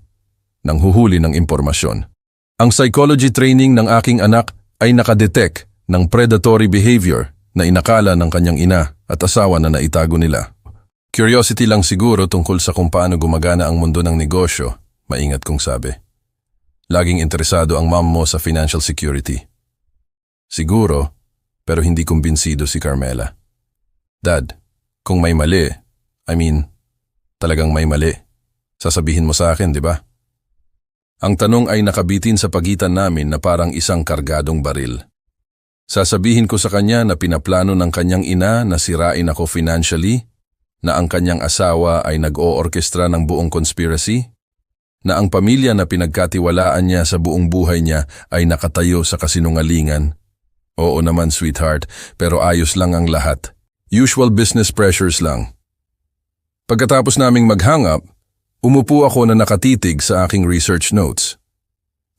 Speaker 1: Nanghuhuli ng impormasyon. Ang psychology training ng aking anak ay nakadetect ng predatory behavior na inakala ng kanyang ina at asawa na naitago nila. Curiosity lang siguro tungkol sa kung paano gumagana ang mundo ng negosyo, maingat kong sabi. Laging interesado ang mom mo sa financial security. Siguro, pero hindi kumbinsido si Carmela. Dad, kung may mali, talagang may mali, sasabihin mo sa akin, di ba? Ang tanong ay nakabitin sa pagitan namin na parang isang kargadong baril. Sasabihin ko sa kanya na pinaplano ng kanyang ina na sirain ako financially, na ang kanyang asawa ay nag-o-orkestra ng buong conspiracy, na ang pamilya na pinagkatiwalaan niya sa buong buhay niya ay nakatayo sa kasinungalingan. Oo naman sweetheart, pero ayos lang ang lahat. Usual business pressures lang. Pagkatapos naming mag-hang up, umupo ako na nakatitig sa aking research notes.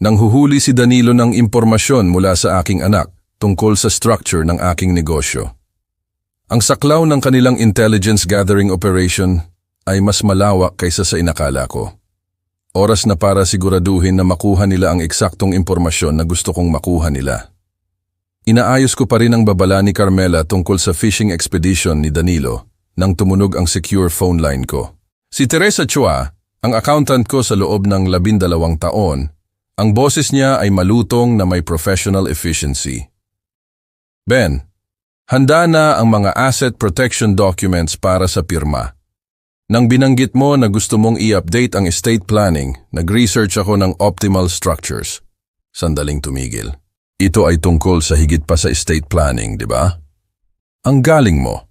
Speaker 1: Nanghuhuli si Danilo ng impormasyon mula sa aking anak tungkol sa structure ng aking negosyo. Ang saklaw ng kanilang intelligence gathering operation ay mas malawak kaysa sa inakala ko. Oras na para siguraduhin na makuha nila ang eksaktong impormasyon na gusto kong makuha nila. Inaayos ko pa rin ang babala ni Carmela tungkol sa fishing expedition ni Danilo nang tumunog ang secure phone line ko. Si Teresa Chua, ang accountant ko sa loob ng 12 taon, ang boses niya ay malutong na may professional efficiency. Ben, handa na ang mga asset protection documents para sa pirma. Nang binanggit mo na gusto mong i-update ang estate planning, nag-research ako ng optimal structures. Sandaling tumigil. Ito ay tungkol sa higit pa sa estate planning, di ba? Ang galing mo.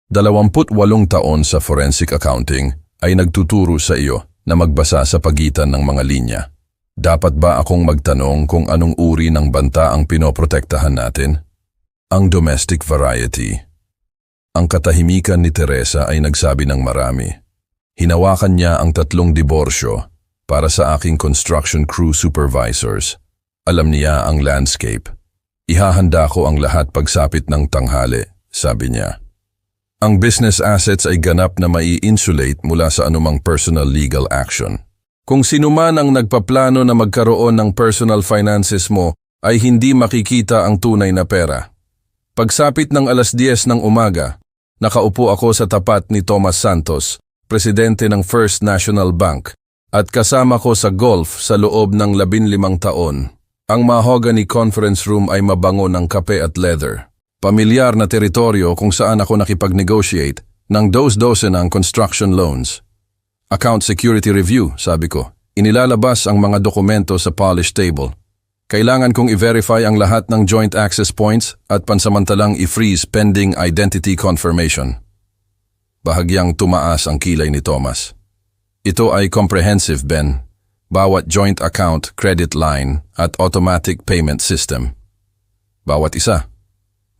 Speaker 1: 28 taon sa forensic accounting ay nagtuturo sa iyo na magbasa sa pagitan ng mga linya. Dapat ba akong magtanong kung anong uri ng banta ang pinoprotektahan natin? Ang domestic variety. Ang katahimikan ni Teresa ay nagsabi ng marami. Hinawakan niya ang 3 diborsyo para sa aking construction crew supervisors. Alam niya ang landscape. Ihahanda ko ang lahat pagsapit ng tanghali, sabi niya. Ang business assets ay ganap na mai-insulate mula sa anumang personal legal action. Kung sino man ang nagpaplano na magkaroon ng personal finances mo ay hindi makikita ang tunay na pera. Pagsapit ng 10:00 ng umaga, nakaupo ako sa tapat ni Tomas Santos, presidente ng First National Bank, at kasama ko sa golf sa loob ng 15 taon. Ang mahogany conference room ay mabango ng kape at leather. Pamilyar na teritoryo kung saan ako nakipag-negotiate ng dos-dose ng construction loans. Account security review, sabi ko. Inilalabas ang mga dokumento sa polished table. Kailangan kong i-verify ang lahat ng joint access points at pansamantalang i-freeze pending identity confirmation. Bahagyang tumaas ang kilay ni Thomas. Ito ay comprehensive, Ben. Bawat joint account, credit line at automatic payment system. Bawat isa.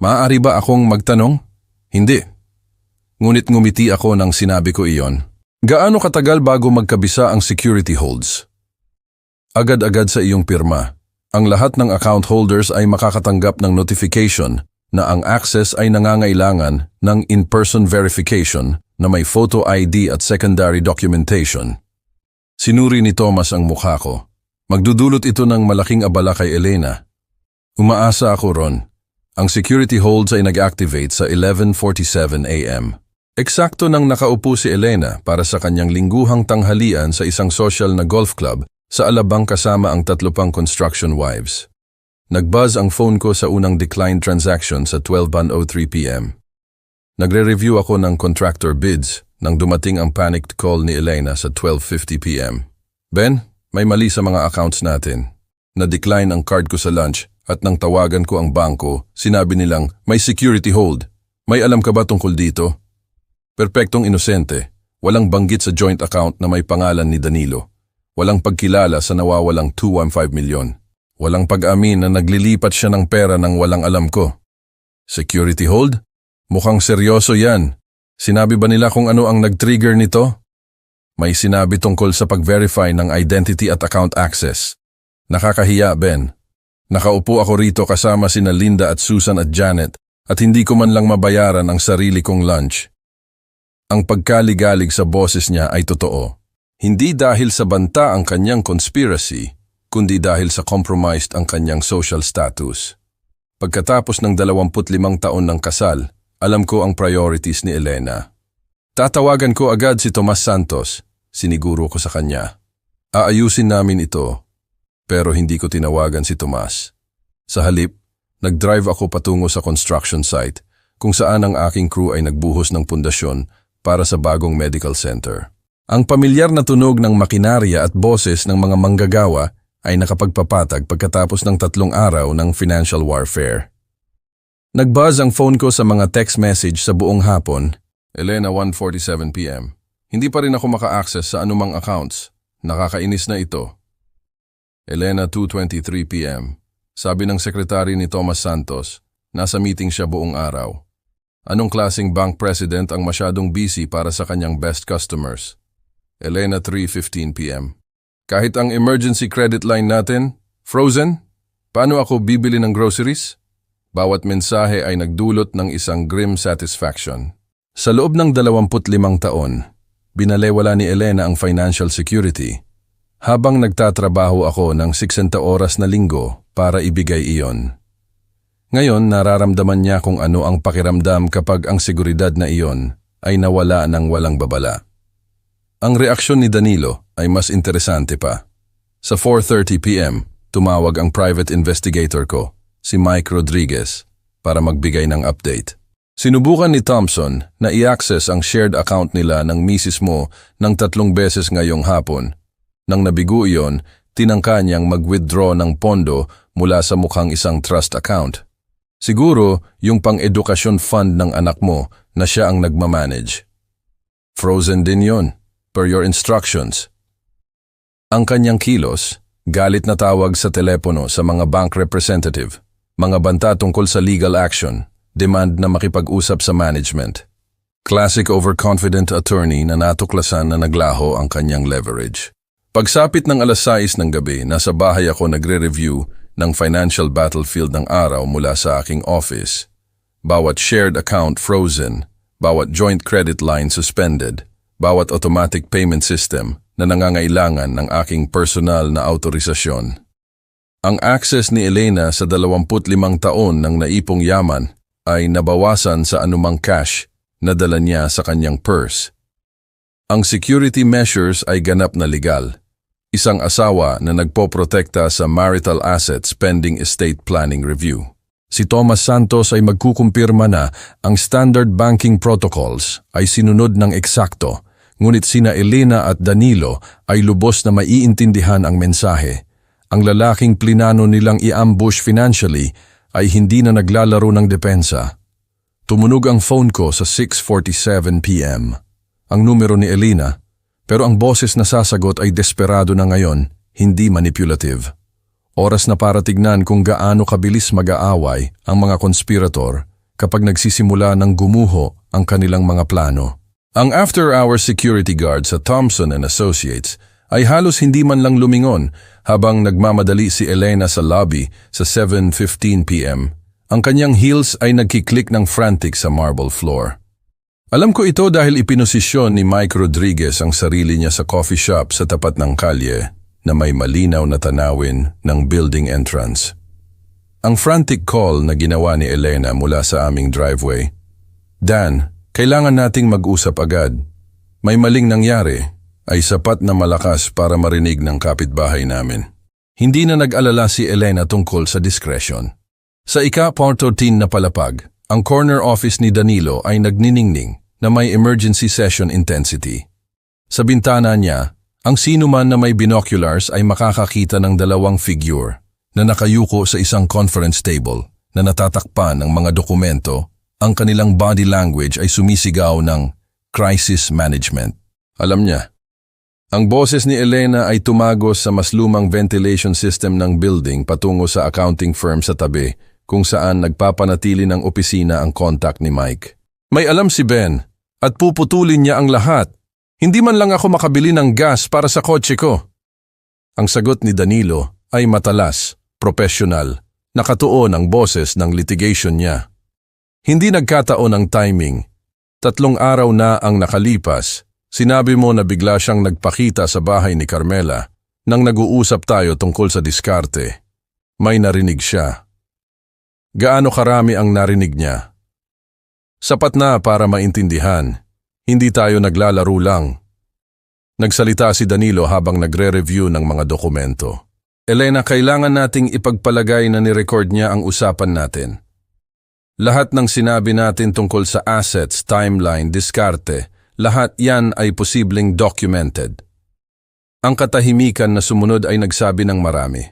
Speaker 1: Maaari ba akong magtanong? Hindi. Ngunit ngumiti ako nang sinabi ko iyon. Gaano katagal bago magkabisa ang security holds? Agad-agad sa iyong pirma. Ang lahat ng account holders ay makakatanggap ng notification na ang access ay nangangailangan ng in-person verification na may photo ID at secondary documentation. Sinuri ni Thomas ang mukha ko. Magdudulot ito ng malaking abala kay Elena. Umaasa ako ron. Ang security holds ay nag-activate sa 11:47 a.m. Eksakto nang nakaupo si Elena para sa kanyang lingguhang tanghalian sa isang social na golf club sa Alabang kasama ang 3 pang construction wives. Nag-buzz ang phone ko sa unang declined transaction sa 12:03 p.m. Nagre-review ako ng contractor bids nang dumating ang panicked call ni Elena sa 12:50 p.m. Ben, may mali sa mga accounts natin. Na-decline ang card ko sa lunch at nang tawagan ko ang bangko, sinabi nilang may security hold. May alam ka ba tungkol dito? Perpektong inosente. Walang banggit sa joint account na may pangalan ni Danilo. Walang pagkilala sa nawawalang 215 milyon. Walang pag-amin na naglilipat siya ng pera nang walang alam ko. Security hold? Mukhang seryoso yan. Sinabi ba nila kung ano ang nag-trigger nito? May sinabi tungkol sa pag-verify ng identity at account access. Nakakahiya, Ben. Nakaupo ako rito kasama sina Linda at Susan at Janet at hindi ko man lang mabayaran ang sarili kong lunch. Ang pagkaligalig sa boses niya ay totoo. Hindi dahil sa banta ang kanyang conspiracy, kundi dahil sa compromised ang kanyang social status. Pagkatapos ng 25 taon ng kasal, alam ko ang priorities ni Elena. Tatawagan ko agad si Tomas Santos, siniguro ko sa kanya. Aayusin namin ito, pero hindi ko tinawagan si Tomas. Sa halip, nag-drive ako patungo sa construction site kung saan ang aking crew ay nagbuhos ng pundasyon para sa bagong medical center. Ang pamilyar na tunog ng makinarya at boses ng mga manggagawa ay nakapagpapatag pagkatapos ng 3 araw ng financial warfare. Nag-buzz ang phone ko sa mga text message sa buong hapon. Elena, 1:47 p.m. Hindi pa rin ako maka-access sa anumang accounts. Nakakainis na ito. Elena, 2:23 p.m. Sabi ng sekretary ni Tomas Santos, nasa meeting siya buong araw. Anong klaseng bank president ang masyadong busy para sa kanyang best customers? Elena, 3:15 p.m. Kahit ang emergency credit line natin, frozen? Paano ako bibili ng groceries? Bawat mensahe ay nagdulot ng isang grim satisfaction. Sa loob ng 25 taon, binalewala ni Elena ang financial security habang nagtatrabaho ako ng 60 oras na linggo para ibigay iyon. Ngayon, nararamdaman niya kung ano ang pakiramdam kapag ang seguridad na iyon ay nawala ng walang babala. Ang reaksyon ni Danilo ay mas interesante pa. Sa 4:30 p.m., tumawag ang private investigator ko, si Mike Rodriguez, para magbigay ng update. Sinubukan ni Thompson na i-access ang shared account nila ng misis mo ng 3 beses ngayong hapon. Nang nabigo iyon, tinangka niyang mag-withdraw ng pondo mula sa mukhang isang trust account. Siguro yung pang-edukasyon fund ng anak mo na siya ang nagmamanage. Frozen din yon, per your instructions. Ang kanyang kilos, galit na tawag sa telepono sa mga bank representative, mga banta tungkol sa legal action, demand na makipag-usap sa management. Classic overconfident attorney na natuklasan na naglaho ang kanyang leverage. Pagsapit ng 6:00 ng gabi, nasa bahay ako nagre-review ng financial battlefield ng araw mula sa aking office. Bawat shared account frozen, bawat joint credit line suspended, bawat automatic payment system na nangangailangan ng aking personal na autorisasyon. Ang access ni Elena sa 25 taon ng naipong yaman ay nabawasan sa anumang cash na dala niya sa kanyang purse. Ang security measures ay ganap na legal. Isang asawa na nagpoprotekta sa marital assets pending estate planning review. Si Thomas Santos ay magkukumpirma na ang standard banking protocols ay sinunod ng eksakto, ngunit sina Elena at Danilo ay lubos na maiintindihan ang mensahe. Ang lalaking plinano nilang i-ambush financially ay hindi na naglalaro ng depensa. Tumunog ang phone ko sa 6:47 p.m. Ang numero ni Elena, pero ang boses na sasagot ay desperado na ngayon, hindi manipulative. Oras na para tignan kung gaano kabilis mag-aaway ang mga konspirator kapag nagsisimula ng gumuho ang kanilang mga plano. Ang after-hour security guard sa Thompson & Associates ay halos hindi man lang lumingon habang nagmamadali si Elena sa lobby sa 7:15 p.m. Ang kanyang heels ay nagkiklik ng frantic sa marble floor. Alam ko ito dahil ipinosisyon ni Mike Rodriguez ang sarili niya sa coffee shop sa tapat ng kalye na may malinaw na tanawin ng building entrance. Ang frantic call na ginawa ni Elena mula sa aming driveway, "Dan, kailangan nating mag-usap agad. May maling nangyari," ay sapat na malakas para marinig ng kapitbahay namin. Hindi na nag-alala si Elena tungkol sa discretion. Sa ika-14 na palapag, ang corner office ni Danilo ay nagniningning na may emergency session intensity. Sa bintana niya, ang sino man na may binoculars ay makakakita ng 2 figure na nakayuko sa isang conference table na natatakpan ng mga dokumento. Ang kanilang body language ay sumisigaw ng crisis management. Alam niya, ang boses ni Elena ay tumagos sa mas lumang ventilation system ng building patungo sa accounting firm sa tabi kung saan nagpapanatili ng opisina ang contact ni Mike. "May alam si Ben at puputulin niya ang lahat. Hindi man lang ako makabili ng gas para sa kotse ko." Ang sagot ni Danilo ay matalas, professional, nakatuon ang boses ng litigation niya. Hindi nagkataon ang timing. 3 araw na ang nakalipas. Sinabi mo na bigla siyang nagpakita sa bahay ni Carmela nang nag-uusap tayo tungkol sa diskarte. May narinig siya. Gaano karami ang narinig niya? Sapat na para maintindihan. Hindi tayo naglalaro lang. Nagsalita si Danilo habang nagre-review ng mga dokumento. "Elena, kailangan nating ipagpalagay na ni-record niya ang usapan natin. Lahat ng sinabi natin tungkol sa assets, timeline, diskarte, lahat yan ay posibleng documented." Ang katahimikan na sumunod ay nagsabi ng marami.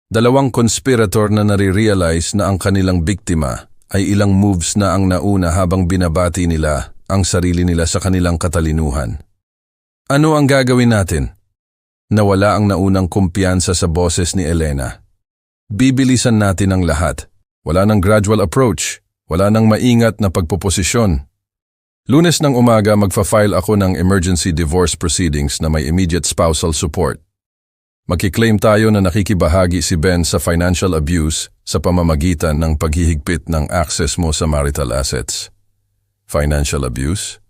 Speaker 1: 2 conspirator na nare-realize na ang kanilang biktima ay ilang moves na ang nauna habang binabati nila ang sarili nila sa kanilang katalinuhan. Ano ang gagawin natin? Nawala ang naunang kumpiyansa sa boses ni Elena. Bibilisan natin ang lahat. Wala nang gradual approach. Wala nang maingat na pagpoposisyon. Lunes ng umaga magfa-file ako ng emergency divorce proceedings na may immediate spousal support. Makiklaim tayo na nakikibahagi si Ben sa financial abuse sa pamamagitan ng paghihigpit ng access mo sa marital assets. Financial abuse?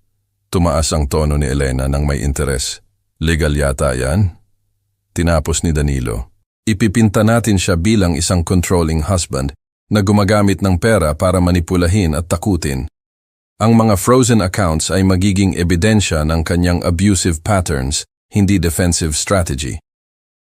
Speaker 1: Tumaas ang tono ni Elena ng may interes. Legal yata yan? Tinapos ni Danilo. Ipipinta natin siya bilang isang controlling husband na gumagamit ng pera para manipulahin at takutin. Ang mga frozen accounts ay magiging ebidensya ng kanyang abusive patterns, hindi defensive strategy.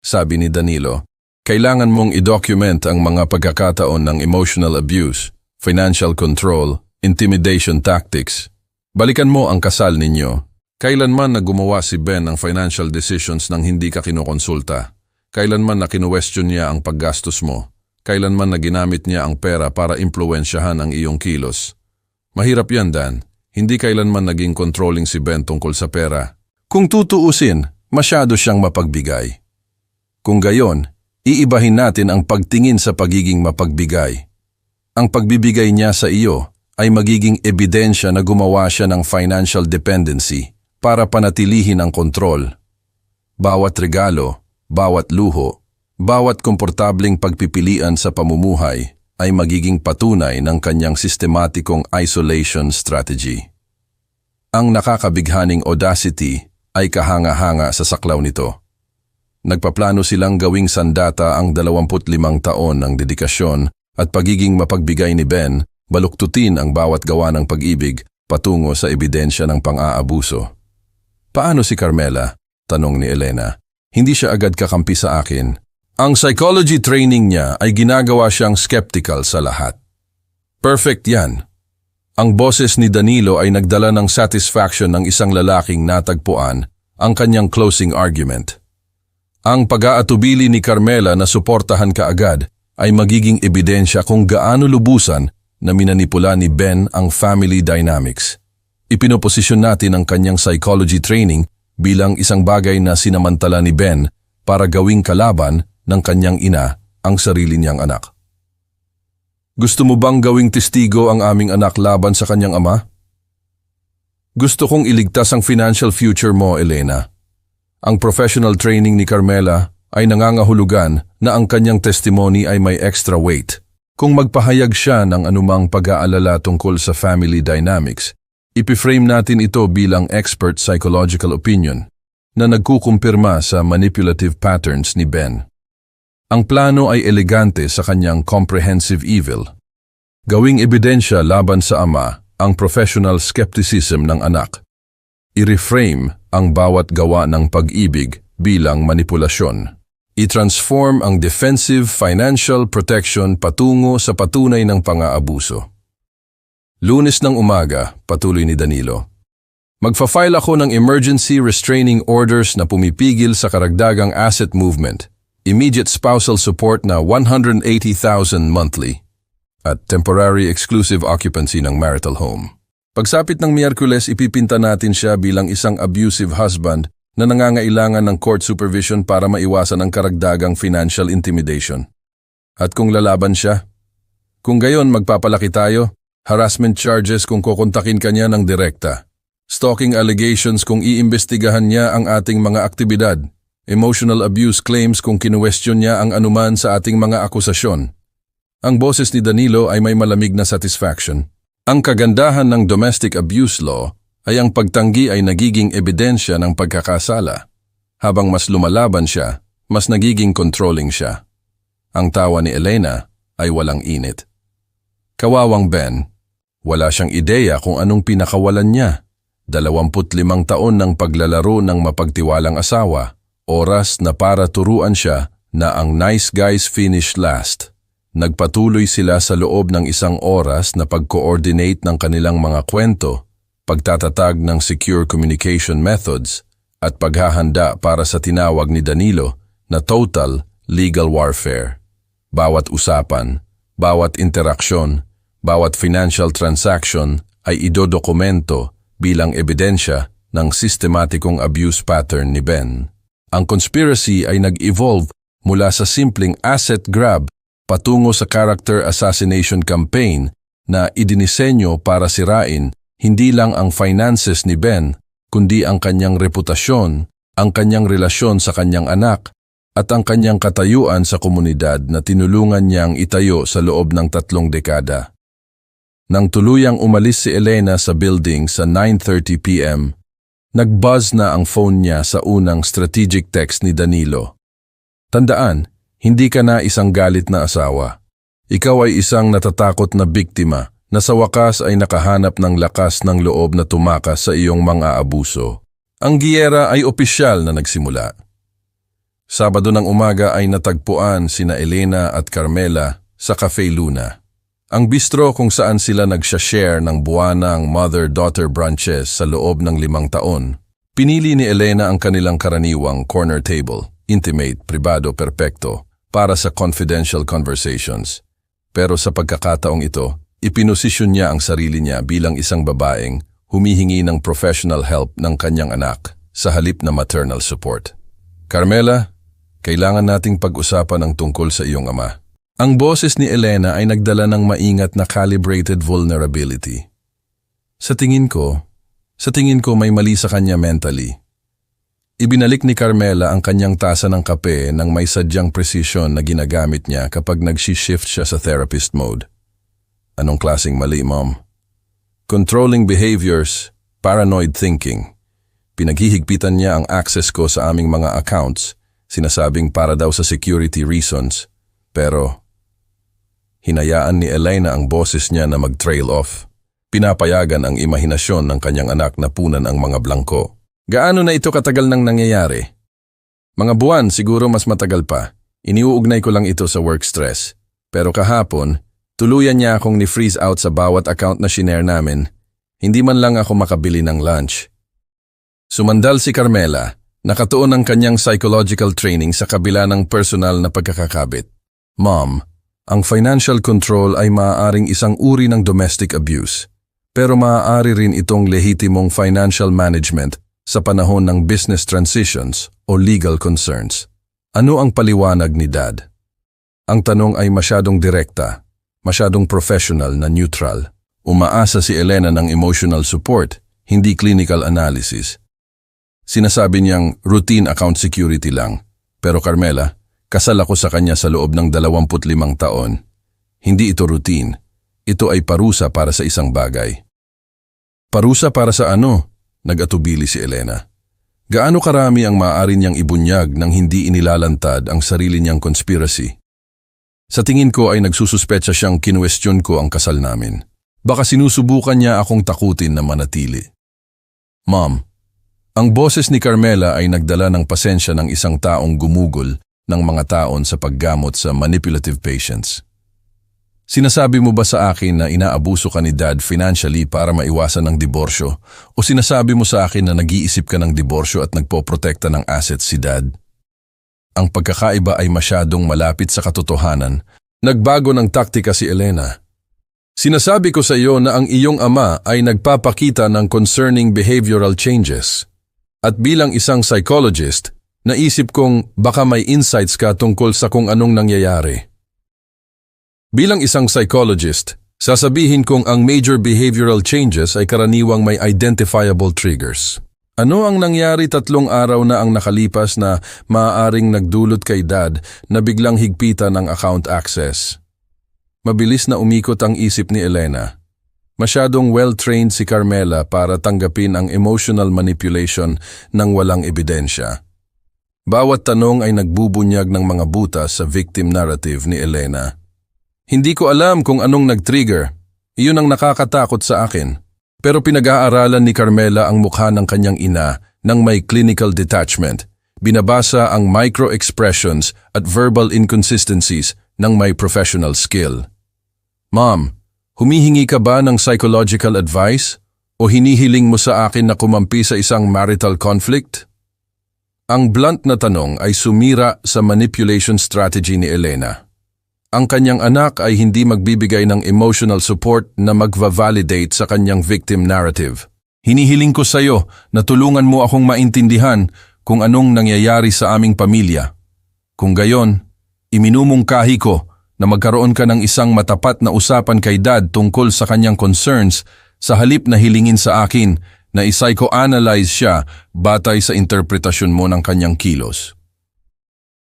Speaker 1: Sabi ni Danilo, kailangan mong i-document ang mga pagkakataon ng emotional abuse, financial control, intimidation tactics. Balikan mo ang kasal ninyo. Kailanman na gumawa si Ben ng financial decisions nang hindi ka kinukonsulta? Kailanman na kinuwestiyon niya ang paggastos mo? Kailanman na ginamit niya ang pera para impluwensyahan ang iyong kilos? Mahirap yan, Dan. Hindi kailanman naging controlling si Ben tungkol sa pera. Kung tutuusin, masyado siyang mapagbigay. Kung gayon, iibahin natin ang pagtingin sa pagiging mapagbigay. Ang pagbibigay niya sa iyo ay magiging ebidensya na gumawa siya ng financial dependency para panatilihin ang kontrol. Bawat regalo, bawat luho, bawat komportabling pagpipilian sa pamumuhay ay magiging patunay ng kanyang sistematikong isolation strategy. Ang nakakabighaning audacity ay kahanga-hanga sa saklaw nito. Nagpaplano silang gawing sandata ang 25 taon ng dedikasyon at pagiging mapagbigay ni Ben, baluktutin ang bawat gawa ng pag-ibig patungo sa ebidensya ng pang-aabuso. Paano si Carmela? Tanong ni Elena. Hindi siya agad kakampi sa akin. Ang psychology training niya ay ginagawa siyang skeptical sa lahat. Perfect yan. Ang boses ni Danilo ay nagdala ng satisfaction ng isang lalaking natagpuan ang kanyang closing argument. Ang pag-aatubili ni Carmela na suportahan kaagad ay magiging ebidensya kung gaano lubusan na minanipula ni Ben ang family dynamics. Ipinoposisyon natin ang kanyang psychology training bilang isang bagay na sinamantala ni Ben para gawing kalaban ng kanyang ina ang sarili niyang anak. Gusto mo bang gawing testigo ang aming anak laban sa kanyang ama? Gusto kong iligtas ang financial future mo, Elena. Ang professional training ni Carmela ay nangangahulugan na ang kanyang testimony ay may extra weight. Kung magpahayag siya ng anumang pag-aalala tungkol sa family dynamics, ipiframe natin ito bilang expert psychological opinion na nagkukumpirma sa manipulative patterns ni Ben. Ang plano ay elegante sa kanyang comprehensive evil. Gawing ebidensya laban sa ama ang professional skepticism ng anak. I-reframe ang bawat gawa ng pag-ibig bilang manipulasyon. I-transform ang defensive financial protection patungo sa patunay ng pang-aabuso. Lunes ng umaga, patuloy ni Danilo. Magfa-file ako ng emergency restraining orders na pumipigil sa karagdagang asset movement, immediate spousal support na 180,000 monthly, at temporary exclusive occupancy ng marital home. Pagsapit ng Miyerkules, ipipinta natin siya bilang isang abusive husband na nangangailangan ng court supervision para maiwasan ang karagdagang financial intimidation. At kung lalaban siya? Kung gayon, magpapalaki tayo. Harassment charges kung kukontakin ka niya ng direkta. Stalking allegations kung iimbestigahan niya ang ating mga aktibidad. Emotional abuse claims kung kinuwestiyon niya ang anuman sa ating mga akusasyon. Ang boses ni Danilo ay may malamig na satisfaction. Ang kagandahan ng domestic abuse law ay ang pagtanggi ay nagiging ebidensya ng pagkakasala. Habang mas lumalaban siya, mas nagiging controlling siya. Ang tawa ni Elena ay walang init. Kawawang Ben, wala siyang ideya kung anong pinakawalan niya. 25 taon ng paglalaro ng mapagtiwalang asawa, oras na para turuan siya na ang nice guys finish last. Nagpatuloy sila sa loob ng isang oras na pag-coordinate ng kanilang mga kwento, pagtatatag ng secure communication methods, at paghahanda para sa tinawag ni Danilo na total legal warfare. Bawat usapan, bawat interaksyon, bawat financial transaction ay idodokumento bilang ebidensya ng sistematikong abuse pattern ni Ben. Ang conspiracy ay nag-evolve mula sa simpleng asset grab patungo sa character assassination campaign na idinisenyo para sirain hindi lang ang finances ni Ben, kundi ang kanyang reputasyon, ang kanyang relasyon sa kanyang anak, at ang kanyang katayuan sa komunidad na tinulungan niyang itayo sa loob ng 3 dekada. Nang tuluyang umalis si Elena sa building sa 9:30 p.m., nag-buzz na ang phone niya sa unang strategic text ni Danilo. Tandaan, hindi ka na isang galit na asawa. Ikaw ay isang natatakot na biktima na sa wakas ay nakahanap ng lakas ng loob na tumakas sa iyong mga abuso. Ang giyera ay opisyal na nagsimula. Sabado ng umaga ay natagpuan sina Elena at Carmela sa Cafe Luna. Ang bistro kung saan sila nagsha-share ng buwanang mother-daughter brunches sa loob ng 5 taon. Pinili ni Elena ang kanilang karaniwang corner table, intimate, pribado, perpekto, para sa confidential conversations. Pero sa pagkakataong ito, ipinosisyon niya ang sarili niya bilang isang babaeng humihingi ng professional help ng kanyang anak sa halip na maternal support. Carmela, kailangan nating pag-usapan ang tungkol sa iyong ama. Ang boses ni Elena ay nagdala ng maingat na calibrated vulnerability. Sa tingin ko may mali sa kanya mentally. Ibinalik ni Carmela ang kanyang tasa ng kape nang may sadyang precision na ginagamit niya kapag nag-shift siya sa therapist mode. Anong klaseng mali, Mom? Controlling behaviors, paranoid thinking. Pinaghihigpitan niya ang access ko sa aming mga accounts, sinasabing para daw sa security reasons, pero hinayaan ni Elena ang boses niya na mag-trail off. Pinapayagan ang imahinasyon ng kanyang anak na punan ang mga blangko. Gaano na ito katagal nang nangyayari? Mga buwan, siguro mas matagal pa. Iniuugnay ko lang ito sa work stress. Pero kahapon, tuluyan niya akong ni-freeze out sa bawat account na shinare namin. Hindi man lang ako makabili ng lunch. Sumandal si Carmela. Nakatuon ang kanyang psychological training sa kabila ng personal na pagkakakabit. Mom, ang financial control ay maaaring isang uri ng domestic abuse, pero maaari rin itong lehitimong financial management sa panahon ng business transitions o legal concerns. Ano ang paliwanag ni Dad? Ang tanong ay masyadong direkta, masyadong professional na neutral. Umaasa si Elena ng emotional support, hindi clinical analysis. Sinasabi niyang routine account security lang. Pero Carmela, kasal ako sa kanya sa loob ng 25 taon. Hindi ito routine. Ito ay parusa para sa isang bagay. Parusa para sa ano? Nag-atubili si Elena. Gaano karami ang maaari niyang ibunyag nang hindi inilalantad ang sarili niyang conspiracy? Sa tingin ko ay nagsususpetsa siyang kinwestiyon ko ang kasal namin. Baka sinusubukan niya akong takutin na manatili. Mom, ang boses ni Carmela ay nagdala ng pasensya ng isang taong gumugol ng mga taon sa paggamot sa manipulative patients. Sinasabi mo ba sa akin na inaabuso ka ni Dad financially para maiwasan ng diborsyo? O sinasabi mo sa akin na nag-iisip ka ng diborsyo at nagpoprotekta ng assets si Dad? Ang pagkakaiba ay masyadong malapit sa katotohanan. Nagbago ng taktika si Elena. Sinasabi ko sa iyo na ang iyong ama ay nagpapakita ng concerning behavioral changes. At bilang isang psychologist, naisip kong baka may insights ka tungkol sa kung anong nangyayari. Bilang isang psychologist, sasabihin kong ang major behavioral changes ay karaniwang may identifiable triggers. Ano ang nangyari 3 araw na ang nakalipas na maaaring nagdulot kay Dad na biglang higpitan ang account access? Mabilis na umikot ang isip ni Elena. Masyadong well-trained si Carmela para tanggapin ang emotional manipulation ng walang ebidensya. Bawat tanong ay nagbubunyag ng mga butas sa victim narrative ni Elena. Hindi ko alam kung anong nag-trigger. Iyon ang nakakatakot sa akin. Pero pinag-aaralan ni Carmela ang mukha ng kanyang ina ng may clinical detachment. Binabasa ang micro-expressions at verbal inconsistencies ng may professional skill. Mom, humihingi ka ba ng psychological advice o hinihiling mo sa akin na kumampi sa isang marital conflict? Ang blunt na tanong ay sumira sa manipulation strategy ni Elena. Ang kanyang anak ay hindi magbibigay ng emotional support na magva-validate sa kanyang victim narrative. Hinihiling ko sa iyo na tulungan mo akong maintindihan kung anong nangyayari sa aming pamilya. Kung gayon, iminumungkahi ko na magkaroon ka ng isang matapat na usapan kay Dad tungkol sa kanyang concerns sa halip na hilingin sa akin na i-psychoanalyze siya batay sa interpretasyon mo ng kanyang kilos.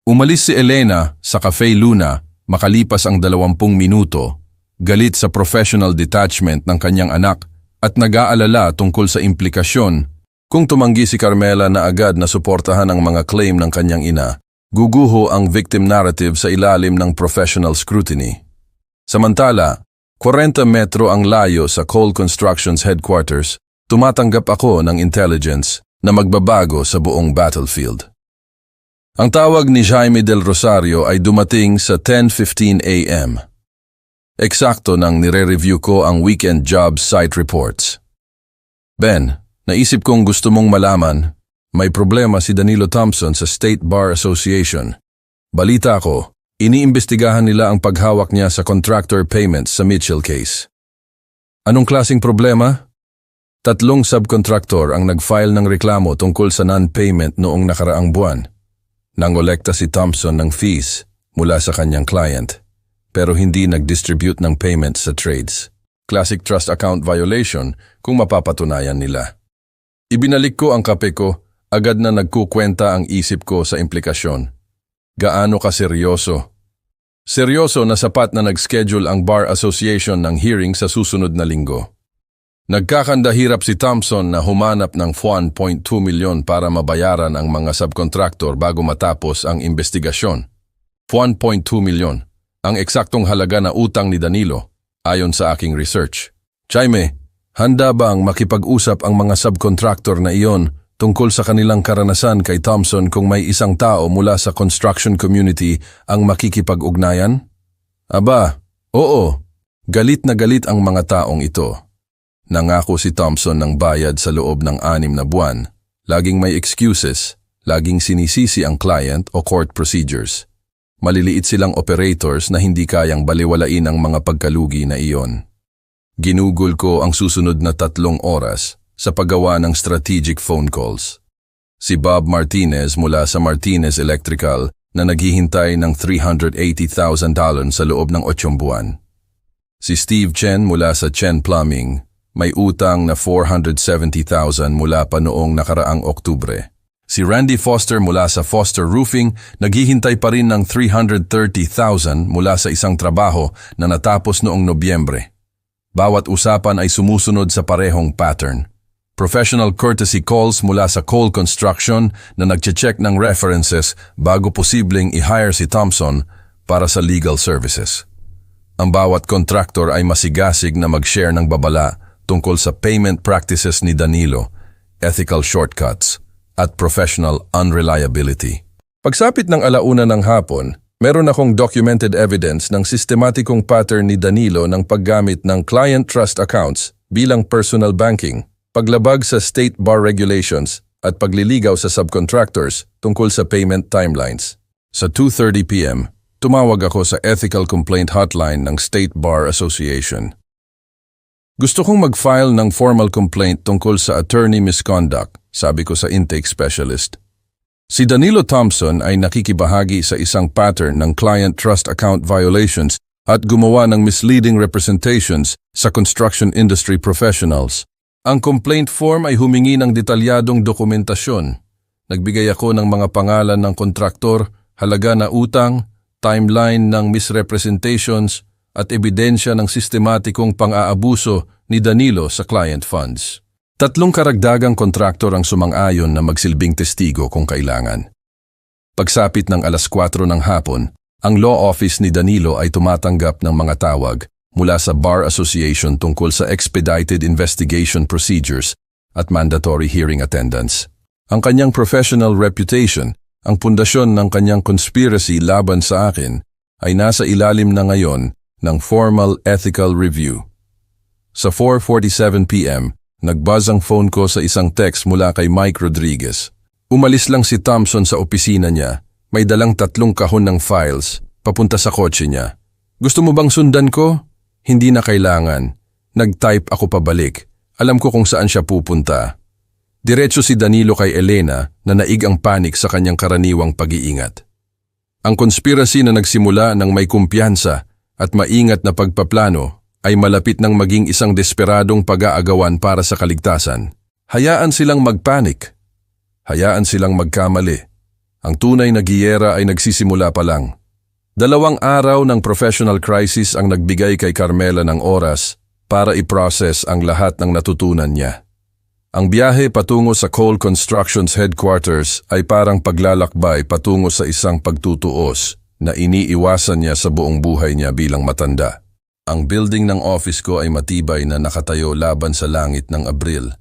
Speaker 1: Umalis si Elena sa Cafe Luna makalipas ang 20 minuto, galit sa professional detachment ng kanyang anak at nag-aalala tungkol sa implikasyon kung tumanggi si Carmela na agad na suportahan ang mga claim ng kanyang ina. Guguho ang victim narrative sa ilalim ng professional scrutiny. Samantala, 40 metro ang layo sa Cole Constructions headquarters, tumatanggap ako ng intelligence na magbabago sa buong battlefield. Ang tawag ni Jaime Del Rosario ay dumating sa 10:15 a.m. Eksakto nang nire-review ko ang weekend job site reports. Ben, naisip kong gusto mong malaman, may problema si Danilo Thompson sa State Bar Association. Balita ko, iniimbestigahan nila ang paghawak niya sa contractor payments sa Mitchell case. Anong klaseng problema? 3 subcontractor ang nag-file ng reklamo tungkol sa non-payment noong nakaraang buwan. Nangolekta si Thompson ng fees mula sa kanyang client, pero hindi nag-distribute ng payments sa trades. Classic trust account violation kung mapapatunayan nila. Ibinalik ko ang kape ko, agad na nagkukwenta ang isip ko sa implikasyon. Gaano ka seryoso? Seryoso na sapat na nag-schedule ang Bar Association ng hearing sa susunod na linggo. Nagkakandahirap si Thompson na humanap ng 1.2 milyon para mabayaran ang mga subcontractor bago matapos ang investigasyon. 1.2 milyon, ang eksaktong halaga na utang ni Danilo, ayon sa aking research. Jaime, handa ba ang makipag-usap ang mga subcontractor na iyon tungkol sa kanilang karanasan kay Thompson kung may isang tao mula sa construction community ang makikipag-ugnayan? Aba, oo, galit na galit ang mga taong ito. Nangako si Thompson ng bayad sa loob ng 6 na buwan. Laging may excuses, laging sinisisi ang client o court procedures. Maliliit silang operators na hindi kayang baliwalain ang mga pagkalugi na iyon. Ginugol ko ang susunod na 3 oras sa paggawa ng strategic phone calls. Si Bob Martinez mula sa Martinez Electrical na naghihintay ng $380,000 sa loob ng 8 buwan. Si Steve Chen mula sa Chen Plumbing, may utang na $470,000 mula pa noong nakaraang Oktubre. Si Randy Foster mula sa Foster Roofing, naghihintay pa rin ng $330,000 mula sa isang trabaho na natapos noong Nobyembre. Bawat usapan ay sumusunod sa parehong pattern. Professional courtesy calls mula sa Cole Construction na nagche-check ng references bago posibleng i-hire si Thompson para sa legal services. Ang bawat contractor ay masigasig na mag-share ng babala tungkol sa payment practices ni Danilo, ethical shortcuts, at professional unreliability. Pagsapit ng 1:00 ng hapon, meron akong documented evidence ng sistematikong pattern ni Danilo ng paggamit ng client trust accounts bilang personal banking, paglabag sa state bar regulations, at pagliligaw sa subcontractors tungkol sa payment timelines. Sa 2:30 p.m., tumawag ako sa ethical complaint hotline ng State Bar Association. Gusto kong mag-file ng formal complaint tungkol sa attorney misconduct, sabi ko sa intake specialist. Si Danilo Thompson ay nakikibahagi sa isang pattern ng client trust account violations at gumawa ng misleading representations sa construction industry professionals. Ang complaint form ay humingi ng detalyadong dokumentasyon. Nagbigay ako ng mga pangalan ng kontraktor, halaga na utang, timeline ng misrepresentations, at ebidensya ng sistematikong pang-aabuso ni Danilo sa client funds. 3 karagdagang kontraktor ang sumang-ayon na magsilbing testigo kung kailangan. Pagsapit ng 4:00 ng hapon, ang law office ni Danilo ay tumatanggap ng mga tawag mula sa Bar Association tungkol sa expedited investigation procedures at mandatory hearing attendance. Ang kanyang professional reputation, ang pundasyon ng kanyang conspiracy laban sa akin, ay nasa ilalim na ngayon ng formal ethical review. Sa 4:47 p.m., nagbuzz ang phone ko sa isang text mula kay Mike Rodriguez. Umalis lang si Thompson sa opisina niya, may dalang 3 kahon ng files, papunta sa kotse niya. Gusto mo bang sundan ko? Hindi na kailangan. Nag-type ako pabalik. Alam ko kung saan siya pupunta. Diretso si Danilo kay Elena na naig ang panik sa kanyang karaniwang pag-iingat. Ang konspirasy na nagsimula ng may kumpiyansa at maingat na pagpaplano ay malapit ng maging isang desperadong pag-aagawan para sa kaligtasan. Hayaan silang magpanik. Hayaan silang magkamali. Ang tunay na giyera ay nagsisimula pa lang. 2 araw ng professional crisis ang nagbigay kay Carmela ng oras para i-process ang lahat ng natutunan niya. Ang biyahe patungo sa Cole Constructions headquarters ay parang paglalakbay patungo sa isang pagtutuos na iniiwasan niya sa buong buhay niya bilang matanda. Ang building ng office ko ay matibay na nakatayo laban sa langit ng Abril,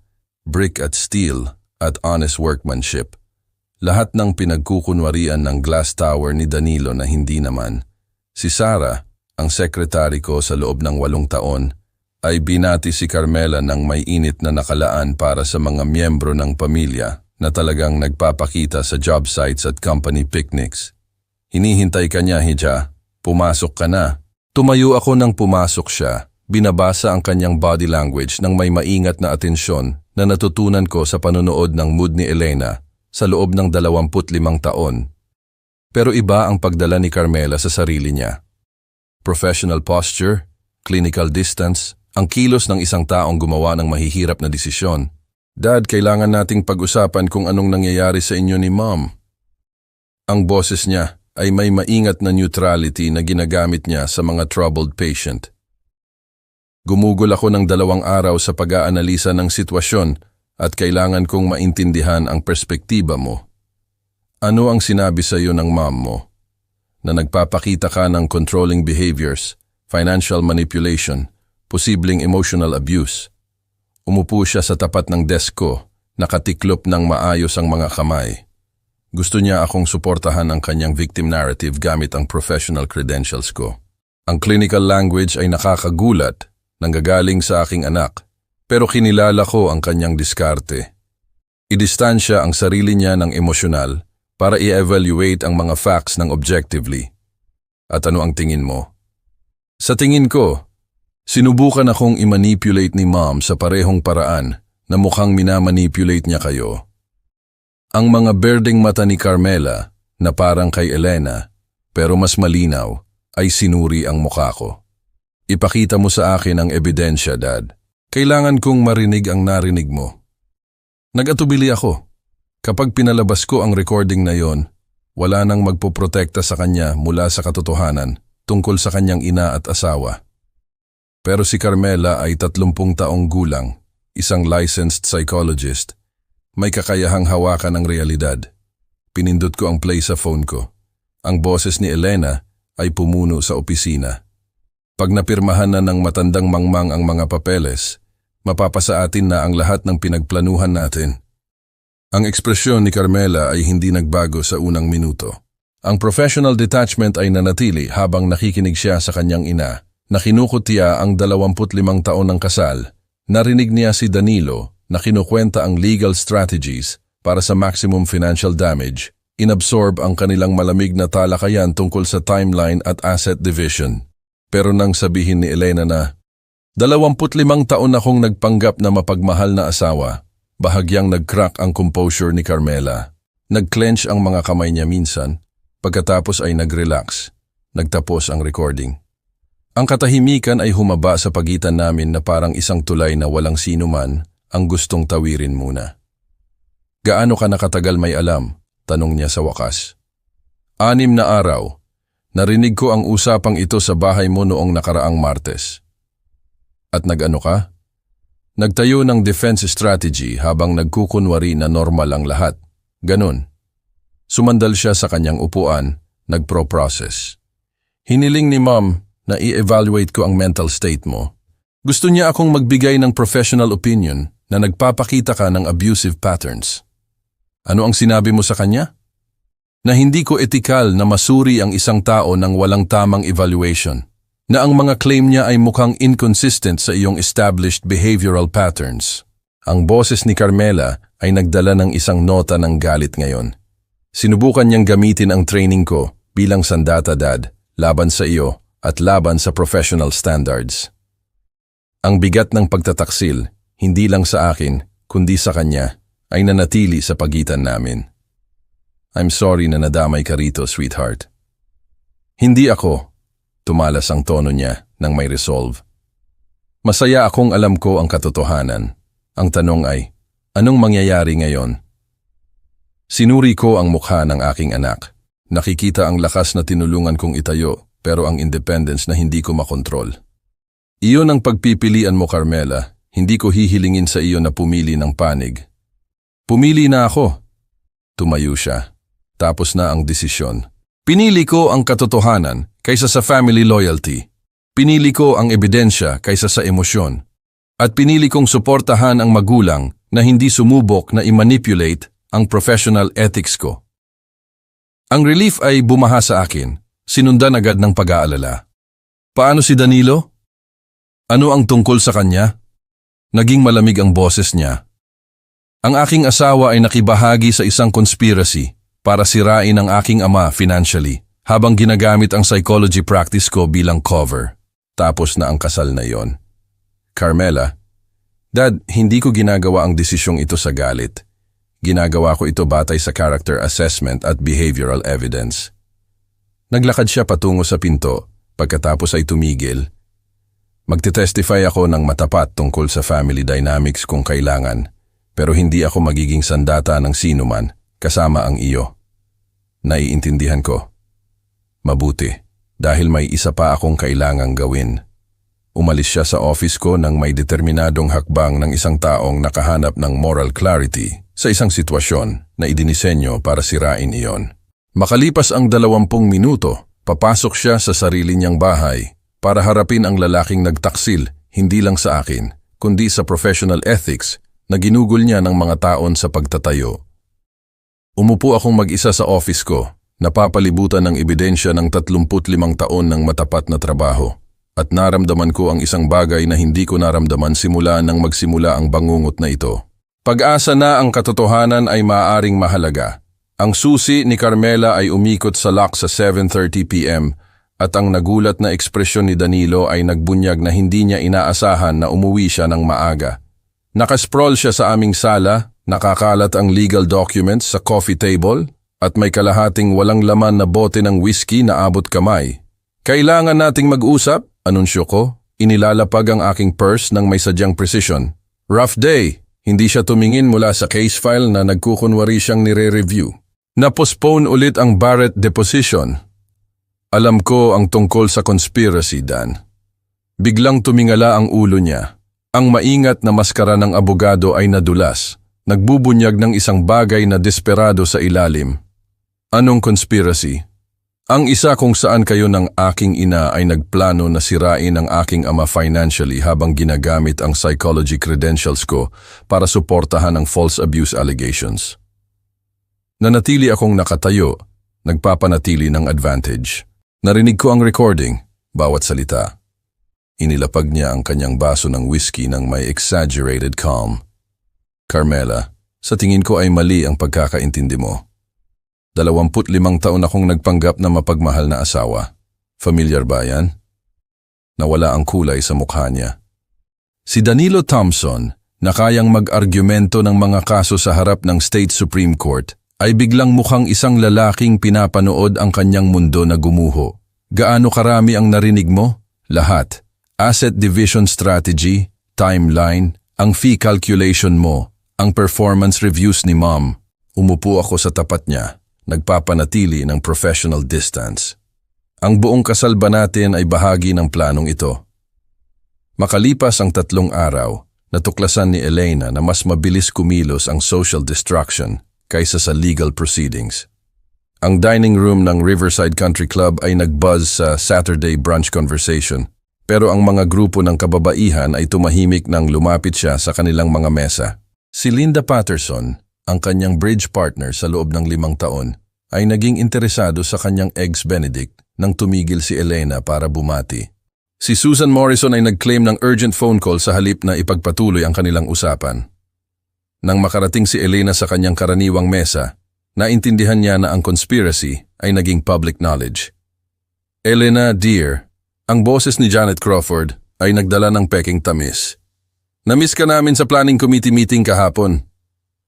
Speaker 1: brick at steel at honest workmanship. Lahat ng pinagkukunwarian ng glass tower ni Danilo na hindi naman. Si Sarah, ang sekretary ko sa loob ng 8 taon, ay binati si Carmela ng may init na nakalaan para sa mga miyembro ng pamilya na talagang nagpapakita sa job sites at company picnics. Hinihintay ka niya, Hija. Pumasok ka na. Tumayo ako nang pumasok siya. Binabasa ang kanyang body language ng may maingat na atensyon na natutunan ko sa panonood ng mood ni Elena sa loob ng 25 taon. Pero iba ang pagdala ni Carmela sa sarili niya. Professional posture, clinical distance, ang kilos ng isang taong gumawa ng mahihirap na desisyon. Dad, kailangan nating pag-usapan kung anong nangyayari sa inyo ni Mom. Ang boses niya ay may maingat na neutrality na ginagamit niya sa mga troubled patient. Gumugol ako ng 2 araw sa pag-aanalisa ng sitwasyon at kailangan kong maintindihan ang perspektiba mo. Ano ang sinabi sa iyo ng mom mo? Na nagpapakita ka ng controlling behaviors, financial manipulation, posibleng emotional abuse. Umupo siya sa tapat ng desk ko, nakatiklop ng maayos ang mga kamay. Gusto niya akong suportahan ang kanyang victim narrative gamit ang professional credentials ko. Ang clinical language ay nakakagulat, nanggagaling sa aking anak. Pero kinilala ko ang kanyang diskarte. Idistansya ang sarili niya ng emosyonal para i-evaluate ang mga facts ng objectively. At ano ang tingin mo? Sa tingin ko, sinubukan akong i-manipulate ni Mom sa parehong paraan na mukhang minamanipulate niya kayo. Ang mga berdeng mata ni Carmela, na parang kay Elena, pero mas malinaw, ay sinuri ang mukha ko. Ipakita mo sa akin ang ebidensya, Dad. Kailangan kong marinig ang narinig mo. Nag-atubili ako. Kapag pinalabas ko ang recording na yon, wala nang magpoprotekta sa kanya mula sa katotohanan tungkol sa kanyang ina at asawa. Pero si Carmela ay 30 taong gulang, isang licensed psychologist. May kakayahang hawakan ng realidad. Pinindot ko ang play sa phone ko. Ang boses ni Elena ay pumuno sa opisina. Pag napirmahan na ng matandang mangmang ang mga papeles, mapapasa atin na ang lahat ng pinagplanuhan natin. Ang ekspresyon ni Carmela ay hindi nagbago sa unang minuto. Ang professional detachment ay nanatili habang nakikinig siya sa kanyang ina, na kinukutya ang 25 taon ng kasal. Narinig niya si Danilo na kinukwenta ang legal strategies para sa maximum financial damage. Inabsorb ang kanilang malamig na talakayan tungkol sa timeline at asset division. Pero nang sabihin ni Elena na, 25 taon akong nagpanggap na mapagmahal na asawa, bahagyang nag-crack ang composure ni Carmela. Nag-clench ang mga kamay niya minsan, pagkatapos ay nag-relax. Nagtapos ang recording. Ang katahimikan ay humaba sa pagitan namin na parang isang tulay na walang sino man ang gustong tawirin muna. Gaano ka nakatagal may alam? Tanong niya sa wakas. 6 na araw. Narinig ko ang usapang ito sa bahay mo noong nakaraang Martes. At nag-ano ka? Nagtayo ng defense strategy habang nagkukunwari na normal ang lahat. Ganon. Sumandal siya sa kanyang upuan, nagpro-process. Hiniling ni Mom na i-evaluate ko ang mental state mo. Gusto niya akong magbigay ng professional opinion na nagpapakita ka ng abusive patterns. Ano ang sinabi mo sa kanya? Na hindi ko etikal na masuri ang isang tao ng walang tamang evaluation, na ang mga claim niya ay mukhang inconsistent sa iyong established behavioral patterns. Ang boses ni Carmela ay nagdala ng isang nota ng galit ngayon. Sinubukan niyang gamitin ang training ko bilang sandata, Dad, laban sa iyo at laban sa professional standards. Ang bigat ng pagtataksil, hindi lang sa akin, kundi sa kanya, ay nanatili sa pagitan namin. I'm sorry na nadamay ka rito, sweetheart. Hindi ako. Tumalas ang tono niya nang may resolve. Masaya akong alam ko ang katotohanan. Ang tanong ay, anong mangyayari ngayon? Sinuri ko ang mukha ng aking anak. Nakikita ang lakas na tinulungan kong itayo, pero ang independence na hindi ko makontrol. Iyon ang pagpipilian mo, Carmela. Hindi ko hihilingin sa iyo na pumili ng panig. Pumili na ako. Tumayo siya. Tapos na ang desisyon. Pinili ko ang katotohanan kaysa sa family loyalty. Pinili ko ang ebidensya kaysa sa emosyon. At pinili kong suportahan ang magulang na hindi sumubok na i-manipulate ang professional ethics ko. Ang relief ay bumaha sa akin. Sinundan agad ng pag-aalala. Paano si Danilo? Ano ang tungkol sa kanya? Naging malamig ang boses niya. Ang aking asawa ay nakibahagi sa isang conspiracy para sirain ang aking ama financially habang ginagamit ang psychology practice ko bilang cover. Tapos na ang kasal na yon. Carmela, Dad, hindi ko ginagawa ang desisyong ito sa galit. Ginagawa ko ito batay sa character assessment at behavioral evidence. Naglakad siya patungo sa pinto, pagkatapos ay tumigil. Magte-testify ako ng matapat tungkol sa family dynamics kung kailangan, pero hindi ako magiging sandata ng sinuman, kasama ang iyo. Naiintindihan ko. Mabuti, dahil may isa pa akong kailangang gawin. Umalis siya sa office ko nang may determinadong hakbang ng isang taong nakahanap ng moral clarity sa isang sitwasyon na idinisenyo para sirain iyon. Makalipas ang 20 minuto, papasok siya sa sarili niyang bahay para harapin ang lalaking nagtaksil hindi lang sa akin, kundi sa professional ethics na ginugol niya ng mga taon sa pagtatayo. Umupo akong mag-isa sa office ko, napapalibutan ng ebidensya ng 35 taon ng matapat na trabaho, at naramdaman ko ang isang bagay na hindi ko naramdaman simula nang magsimula ang bangungot na ito. Pag-asa na ang katotohanan ay maaaring mahalaga. Ang susi ni Carmela ay umikot sa lock sa 7:30 p.m. at ang nagulat na ekspresyon ni Danilo ay nagbunyag na hindi niya inaasahan na umuwi siya ng maaga. Nakasprawl siya sa aming sala, nakakalat ang legal documents sa coffee table at may kalahating walang laman na bote ng whiskey na abot kamay. Kailangan nating mag-usap, anunsyo ko. Inilalapag ang aking purse ng may sadyang precision. Rough day. Hindi siya tumingin mula sa case file na nagkukunwari siyang nire-review. Na-postpone ulit ang Barrett deposition. Alam ko ang tungkol sa conspiracy, Dan. Biglang tumingala ang ulo niya. Ang maingat na maskara ng abogado ay nadulas. Nagbubunyag ng isang bagay na desperado sa ilalim. Anong conspiracy? Ang isa kung saan kayo ng aking ina ay nagplano na sirain ang aking ama financially habang ginagamit ang psychology credentials ko para suportahan ang false abuse allegations. Nanatili akong nakatayo, nagpapanatili ng advantage. Narinig ko ang recording, bawat salita. Inilapag niya ang kanyang baso ng whiskey ng may exaggerated calm. Carmela, sa tingin ko ay mali ang pagkakaintindi mo. 25 taon akong nagpanggap na mapagmahal na asawa. Familiar ba yan? Nawala ang kulay sa mukha niya. Si Danilo Thompson, na kayang mag-argumento ng mga kaso sa harap ng State Supreme Court, ay biglang mukhang isang lalaking pinapanood ang kanyang mundo na gumuho. Gaano karami ang narinig mo? Lahat. Asset division strategy, timeline, ang fee calculation mo, ang performance reviews ni Mom. Umupo ako sa tapat niya, nagpapanatili ng professional distance. Ang buong kasal ba natin ay bahagi ng planong ito. Makalipas ang 3 araw, natuklasan ni Elena na mas mabilis kumilos ang social destruction kaysa sa legal proceedings. Ang dining room ng Riverside Country Club ay nagbuzz sa Saturday brunch conversation, pero ang mga grupo ng kababaihan ay tumahimik nang lumapit siya sa kanilang mga mesa. Si Linda Patterson, ang kanyang bridge partner sa loob ng 5 taon, ay naging interesado sa kanyang Eggs Benedict nang tumigil si Elena para bumati. Si Susan Morrison ay nag-claim ng urgent phone call sa halip na ipagpatuloy ang kanilang usapan. Nang makarating si Elena sa kanyang karaniwang mesa, naintindihan niya na ang conspiracy ay naging public knowledge. Elena, dear, ang boses ni Janet Crawford ay nagdala ng peking tamis. Namiss ka namin sa planning committee meeting kahapon.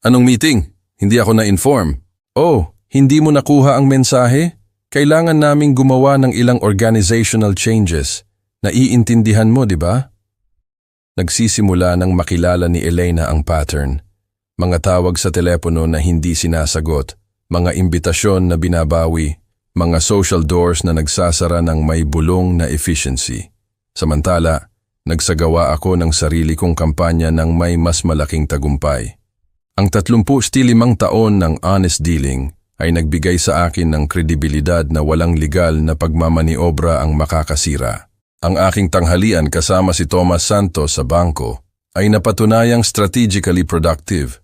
Speaker 1: Anong meeting? Hindi ako na-inform. Oh, hindi mo nakuha ang mensahe? Kailangan naming gumawa ng ilang organizational changes. Naiintindihan mo, di ba? Nagsisimula nang makilala ni Elena ang pattern. Mga tawag sa telepono na hindi sinasagot, mga imbitasyon na binabawi, mga social doors na nagsasara ng may bulong na efficiency. Samantala, nagsagawa ako ng sarili kong kampanya ng may mas malaking tagumpay. Ang 35 taon ng honest dealing ay nagbigay sa akin ng kredibilidad na walang legal na pagmamaniobra ang makakasira. Ang aking tanghalian kasama si Thomas Santos sa bangko ay napatunayang strategically productive.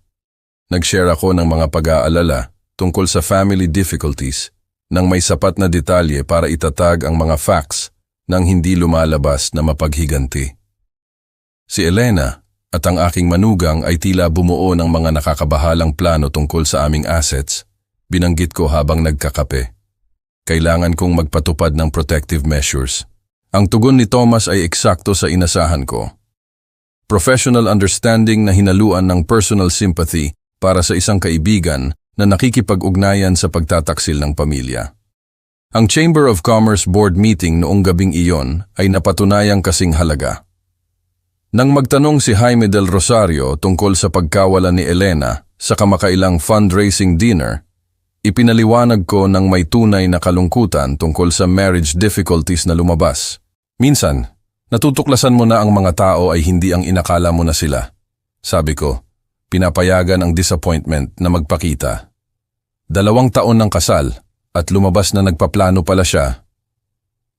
Speaker 1: Nag-share ako ng mga pag-aalala tungkol sa family difficulties nang may sapat na detalye para itatag ang mga facts nang hindi lumalabas na mapaghiganti. Si Elena at ang aking manugang ay tila bumuo ng mga nakakabahalang plano tungkol sa aming assets. Binanggit ko habang nagkakape. Kailangan kong magpatupad ng protective measures. Ang tugon ni Thomas ay eksakto sa inasahan ko. Professional understanding na hinaluan ng personal sympathy para sa isang kaibigan na nakikipag-ugnayan sa pagtataksil ng pamilya. Ang Chamber of Commerce Board meeting noong gabing iyon ay napatunayang kasing halaga. Nang magtanong si Jaime del Rosario tungkol sa pagkawala ni Elena sa kamakailang fundraising dinner, ipinaliwanag ko ng may tunay na kalungkutan tungkol sa marriage difficulties na lumabas. Minsan, natutuklasan mo na ang mga tao ay hindi ang inakala mo na sila. Sabi ko, pinapayagan ang disappointment na magpakita. 2 taon ng kasal at lumabas na nagpaplano pala siya.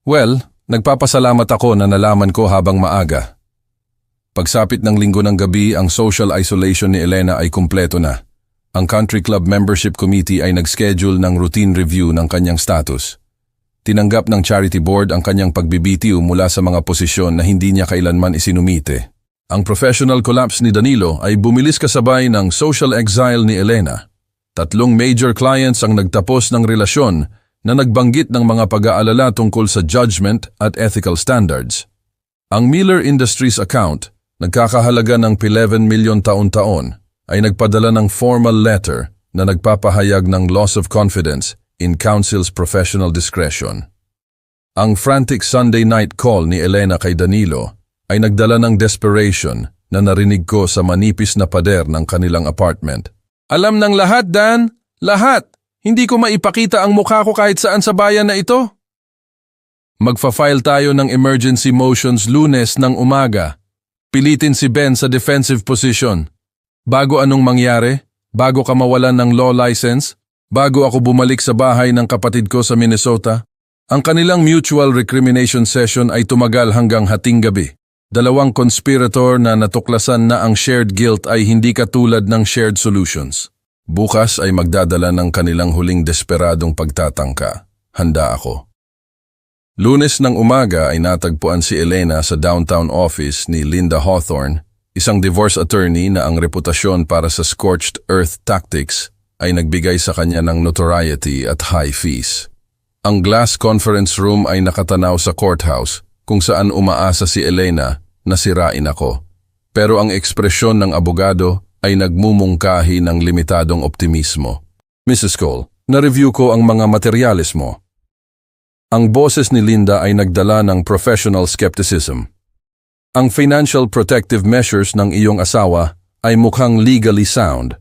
Speaker 1: Well, nagpapasalamat ako na nalaman ko habang maaga. Pagsapit ng linggo ng gabi, ang social isolation ni Elena ay kumpleto na. Ang country club membership committee ay nag-schedule ng routine review ng kanyang status. Tinanggap ng charity board ang kanyang pagbibitiw mula sa mga posisyon na hindi niya kailanman isinumite. Ang professional collapse ni Danilo ay bumilis kasabay ng social exile ni Elena. 3 major clients ang nagtapos ng relasyon na nagbanggit ng mga pag-aalala tungkol sa judgment at ethical standards. Ang Miller Industries account, nagkakahalaga ng 11 milyon taon-taon, ay nagpadala ng formal letter na nagpapahayag ng loss of confidence in counsel's professional discretion. Ang frantic Sunday night call ni Elena kay Danilo ay nagdala ng desperation na narinig ko sa manipis na pader ng kanilang apartment. Alam ng lahat, Dan. Lahat. Hindi ko maipakita ang mukha ko kahit saan sa bayan na ito. Magfa-file tayo ng emergency motions Lunes ng umaga. Pilitin si Ben sa defensive position. Bago anong mangyari? Bago ka mawalan ng law license? Bago ako bumalik sa bahay ng kapatid ko sa Minnesota? Ang kanilang mutual recrimination session ay tumagal hanggang hating gabi. 2 conspirator na natuklasan na ang shared guilt ay hindi katulad ng shared solutions. Bukas ay magdadala ng kanilang huling desperadong pagtatangka. Handa ako. Lunes ng umaga ay natagpuan si Elena sa downtown office ni Linda Hawthorne, isang divorce attorney na ang reputasyon para sa scorched earth tactics ay nagbigay sa kanya ng notoriety at high fees. Ang glass conference room ay nakatanaw sa courthouse kung saan umaasa si Elena na sirain ako. Pero ang ekspresyon ng abogado ay nagmumungkahi ng limitadong optimismo. Mrs. Cole, na-review ko ang mga materyales mo. Ang boses ni Linda ay nagdala ng professional skepticism. Ang financial protective measures ng iyong asawa ay mukhang legally sound.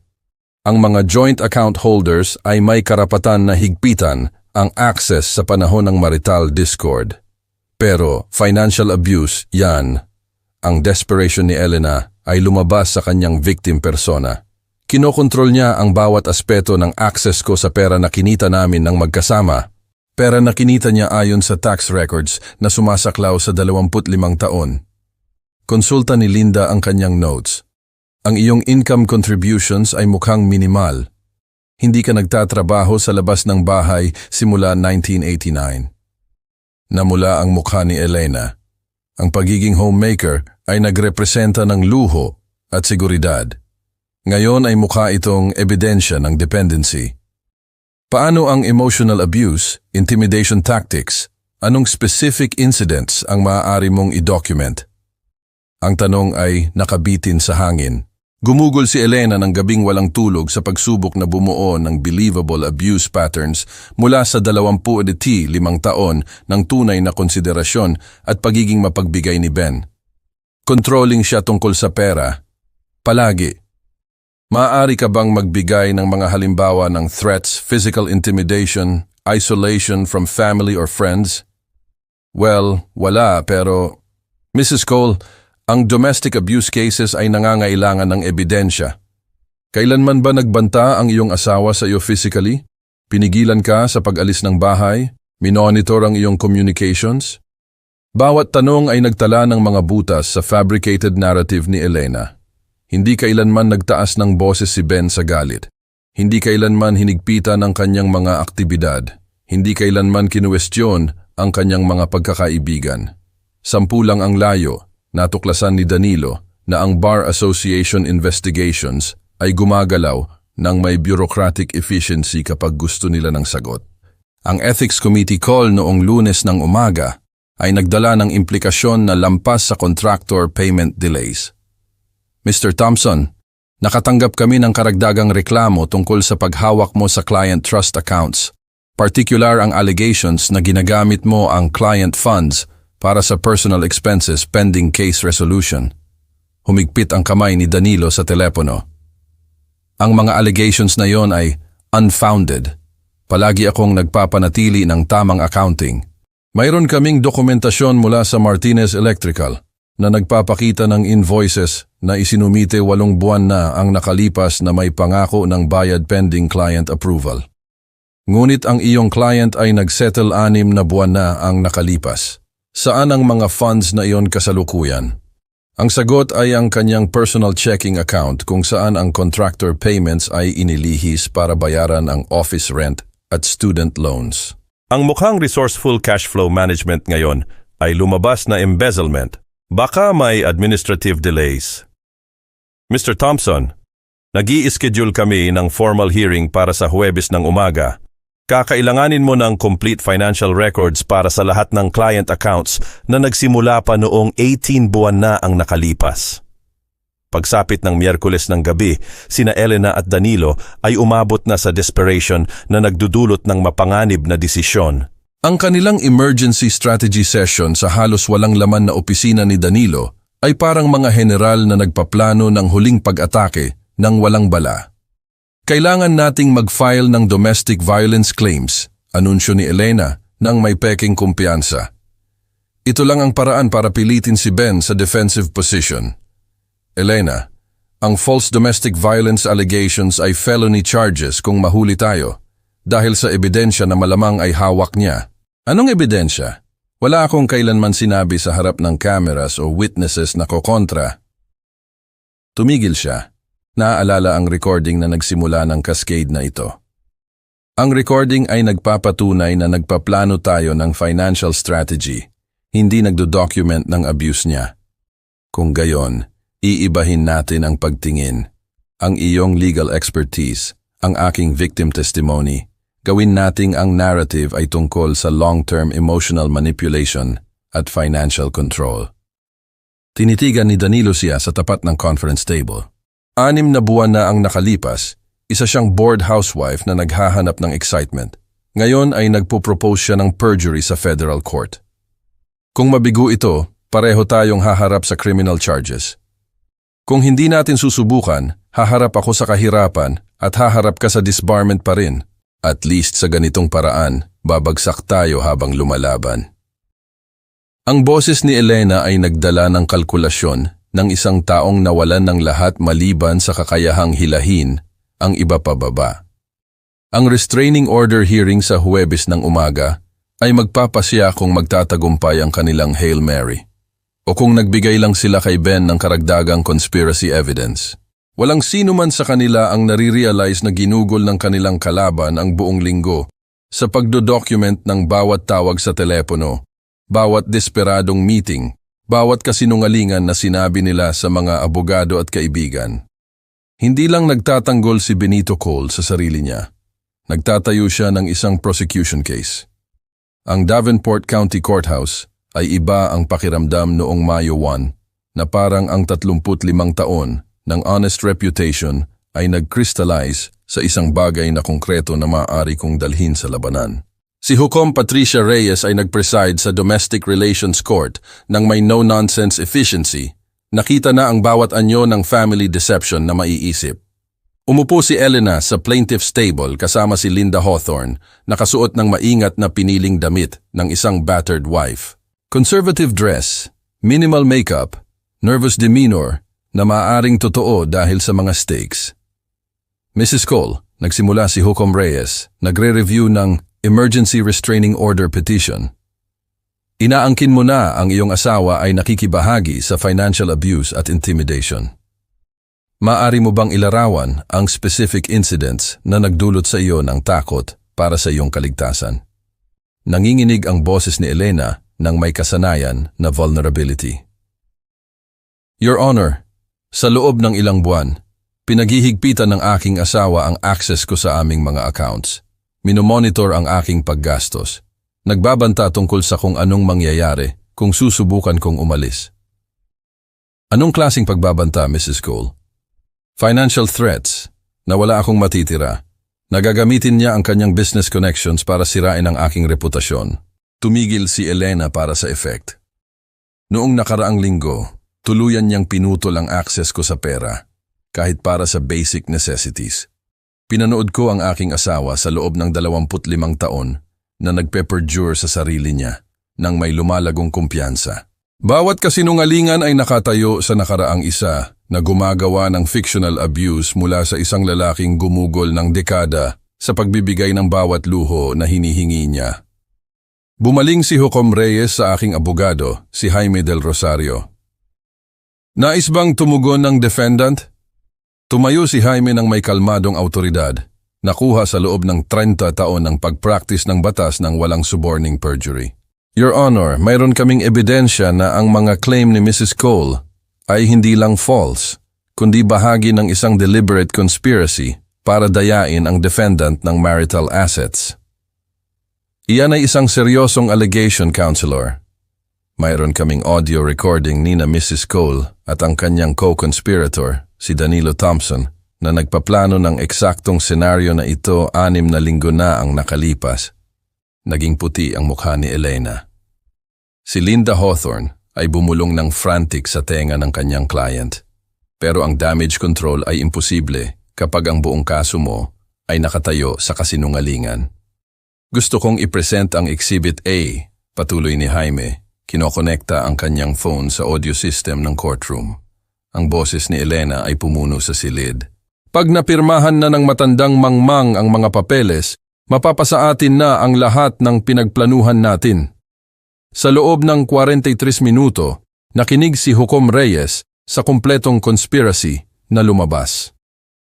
Speaker 1: Ang mga joint account holders ay may karapatan na higpitan ang access sa panahon ng marital discord. Pero financial abuse, yan. Ang desperation ni Elena ay lumabas sa kanyang victim persona. Kinokontrol niya ang bawat aspeto ng access ko sa pera na kinita namin ng magkasama. Pera na kinita niya ayon sa tax records na sumasaklaw sa 25 taon. Konsulta ni Linda ang kanyang notes. Ang iyong income contributions ay mukhang minimal. Hindi ka nagtatrabaho sa labas ng bahay simula 1989. Namula ang mukha ni Elena. Ang pagiging homemaker ay nagrepresenta ng luho at seguridad. Ngayon ay mukha itong ebidensya ng dependency. Paano ang emotional abuse, intimidation tactics? Anong specific incidents ang maaari mong i-document? Ang tanong ay nakabitin sa hangin. Gumugol si Elena ng gabing walang tulog sa pagsubok na bumuo ng believable abuse patterns mula sa 25 taon ng tunay na konsiderasyon at pagiging mapagbigay ni Ben. Controlling siya tungkol sa pera. Palagi. Maaari ka bang magbigay ng mga halimbawa ng threats, physical intimidation, isolation from family or friends? Well, wala pero… Mrs. Cole, ang domestic abuse cases ay nangangailangan ng ebidensya. Kailanman ba nagbanta ang iyong asawa sa iyo physically? Pinigilan ka sa pag-alis ng bahay? Minonitor ang iyong communications? Bawat tanong ay nagtala ng mga butas sa fabricated narrative ni Elena. Hindi kailanman nagtaas ng boses si Ben sa galit. Hindi kailanman hinigpitan ang kanyang mga aktibidad. Hindi kailanman kinuwestiyon ang kanyang mga pagkakaibigan. 10 lang ang layo, natuklasan ni Danilo na ang Bar Association investigations ay gumagalaw ng may bureaucratic efficiency kapag gusto nila ng sagot. Ang Ethics Committee call noong Lunes ng umaga ay nagdala ng implikasyon na lampas sa contractor payment delays. Mr. Thompson, nakatanggap kami ng karagdagang reklamo tungkol sa paghawak mo sa client trust accounts. Particular ang allegations na ginagamit mo ang client funds para sa personal expenses pending case resolution. Humigpit ang kamay ni Danilo sa telepono. Ang mga allegations na yon ay unfounded. Palagi akong nagpapanatili ng tamang accounting. Mayroon kaming dokumentasyon mula sa Martinez Electrical na nagpapakita ng invoices na isinumite 8 buwan na ang nakalipas na may pangako ng bayad pending client approval. Ngunit ang iyong client ay nagsettle 6 na buwan na ang nakalipas. Saan ang mga funds na iyon kasalukuyan? Ang sagot ay ang kanyang personal checking account kung saan ang contractor payments ay inilihis para bayaran ang office rent at student loans.
Speaker 2: Ang mukhang resourceful cash flow management ngayon ay lumabas na embezzlement. Baka may administrative delays. Mr. Thompson, nag-i-schedule kami ng formal hearing para sa Huwebes ng umaga. Kakailanganin mo ng complete financial records para sa lahat ng client accounts na nagsimula pa noong 18 buwan na ang nakalipas. Pagsapit ng Miyerkules ng gabi, sina Elena at Danilo ay umabot na sa desperation na nagdudulot ng mapanganib na desisyon.
Speaker 1: Ang kanilang emergency strategy session sa halos walang laman na opisina ni Danilo ay parang mga general na nagpaplano ng huling pag-atake ng walang bala. Kailangan nating mag-file ng domestic violence claims, anunsyo ni Elena nang may peking kumpiyansa. Ito lang ang paraan para pilitin si Ben sa defensive position. Elena, ang false domestic violence allegations ay felony charges kung mahuli tayo dahil sa ebidensya na malamang ay hawak niya. Anong ebidensya? Wala akong kailanman sinabi sa harap ng cameras o witnesses na kokontra. Tumigil siya. Naaalala ang recording na nagsimula ng cascade na ito. Ang recording ay nagpapatunay na nagpaplano tayo ng financial strategy, hindi nagdo-document ng abuse niya. Kung gayon, iibahin natin ang pagtingin, ang iyong legal expertise, ang aking victim testimony. Gawin nating ang narrative ay tungkol sa long-term emotional manipulation at financial control. Tinitigan ni Danilo siya sa tapat ng conference table. 6 na buwan na ang nakalipas, isa siyang bored housewife na naghahanap ng excitement. Ngayon ay nagpo-propose siya ng perjury sa federal court. Kung mabigo ito, pareho tayong haharap sa criminal charges. Kung hindi natin susubukan, haharap ako sa kahirapan at haharap ka sa disbarment pa rin. At least sa ganitong paraan, babagsak tayo habang lumalaban. Ang boses ni Elena ay nagdala ng kalkulasyon ng isang taong nawalan ng lahat maliban sa kakayahang hilahin ang iba pababa. Ang restraining order hearing sa Huwebes ng umaga ay magpapasya kung magtatagumpay ang kanilang Hail Mary o kung nagbigay lang sila kay Ben ng karagdagang conspiracy evidence. Walang sino man sa kanila ang nare-realize na ginugol ng kanilang kalaban ang buong linggo sa pagdodocument ng bawat tawag sa telepono, bawat desperadong meeting, bawat kasinungalingan na sinabi nila sa mga abogado at kaibigan. Hindi lang nagtatanggol si Benito Cole sa sarili niya. Nagtatayo siya ng isang prosecution case. Ang Davenport County Courthouse ay iba ang pakiramdam noong Mayo 1 na parang ang 35 taon ng honest reputation ay nag-crystallize sa isang bagay na konkreto na maaari kong dalhin sa labanan. Si Hukom Patricia Reyes ay nag-preside sa Domestic Relations Court ng may no-nonsense efficiency. Nakita na ang bawat anyo ng family deception na maiisip. Umupo si Elena sa plaintiff's table kasama si Linda Hawthorne, nakasuot ng maingat na piniling damit ng isang battered wife. Conservative dress, minimal makeup, nervous demeanor na maaaring totoo dahil sa mga stakes. Mrs. Cole, nagsimula si Hukom Reyes, nagre-review ng Emergency Restraining Order Petition. Inaangkin mo na ang iyong asawa ay nakikibahagi sa financial abuse at intimidation. Maaari mo bang ilarawan ang specific incidents na nagdulot sa iyo ng takot para sa iyong kaligtasan? Nanginginig ang boses ni Elena ng may kasanayan na vulnerability. Your Honor, sa loob ng ilang buwan, pinaghihigpitan ng aking asawa ang access ko sa aming mga accounts. Minomonitor ang aking paggastos. Nagbabanta tungkol sa kung anong mangyayari kung susubukan kong umalis. Anong klaseng pagbabanta, Mrs. Cole? Financial threats, na wala akong matitira. Nagagamitin niya ang kanyang business connections para sirain ang aking reputasyon. Tumigil si Elena para sa effect. Noong nakaraang linggo, tuluyan niyang pinutol ang access ko sa pera, kahit para sa basic necessities. Pinanood ko ang aking asawa sa loob ng 25 taon na nagpe-perjure sa sarili niya nang may lumalagong kumpiyansa. Bawat kasinungalingan ay nakatayo sa nakaraang isa na gumagawa ng fictional abuse mula sa isang lalaking gumugol ng dekada sa pagbibigay ng bawat luho na hinihingi niya. Bumaling si Hukom Reyes sa aking abogado, si Jaime Del Rosario. Nais bang tumugon ng defendant? Tumayo si Jaime ng may kalmadong autoridad, nakuha sa loob ng 30 taon ng pag-practice ng batas ng walang suborning perjury. Your Honor, mayroon kaming ebidensya na ang mga claim ni Mrs. Cole ay hindi lang false, kundi bahagi ng isang deliberate conspiracy para dayain ang defendant ng marital assets. Iyan ay isang seryosong allegation, Counselor. Mayroon kaming audio recording ni na Mrs. Cole at ang kanyang co-conspirator, si Danilo Thompson, na nagpaplano ng eksaktong senaryo na ito 6 na linggo na ang nakalipas. Naging puti ang mukha ni Elena. Si Linda Hawthorne ay bumulong ng frantic sa tenga ng kanyang client. Pero ang damage control ay imposible kapag ang buong kaso mo ay nakatayo sa kasinungalingan. Gusto kong i-present ang Exhibit A, patuloy ni Jaime. Kinokonekta ang kanyang phone sa audio system ng courtroom. Ang boses ni Elena ay pumuno sa silid. Pag napirmahan na ng matandang mangmang ang mga papeles, mapapasa atin na ang lahat ng pinagplanuhan natin. Sa loob ng 43 minuto, nakinig si Hukom Reyes sa kumpletong conspiracy na lumabas.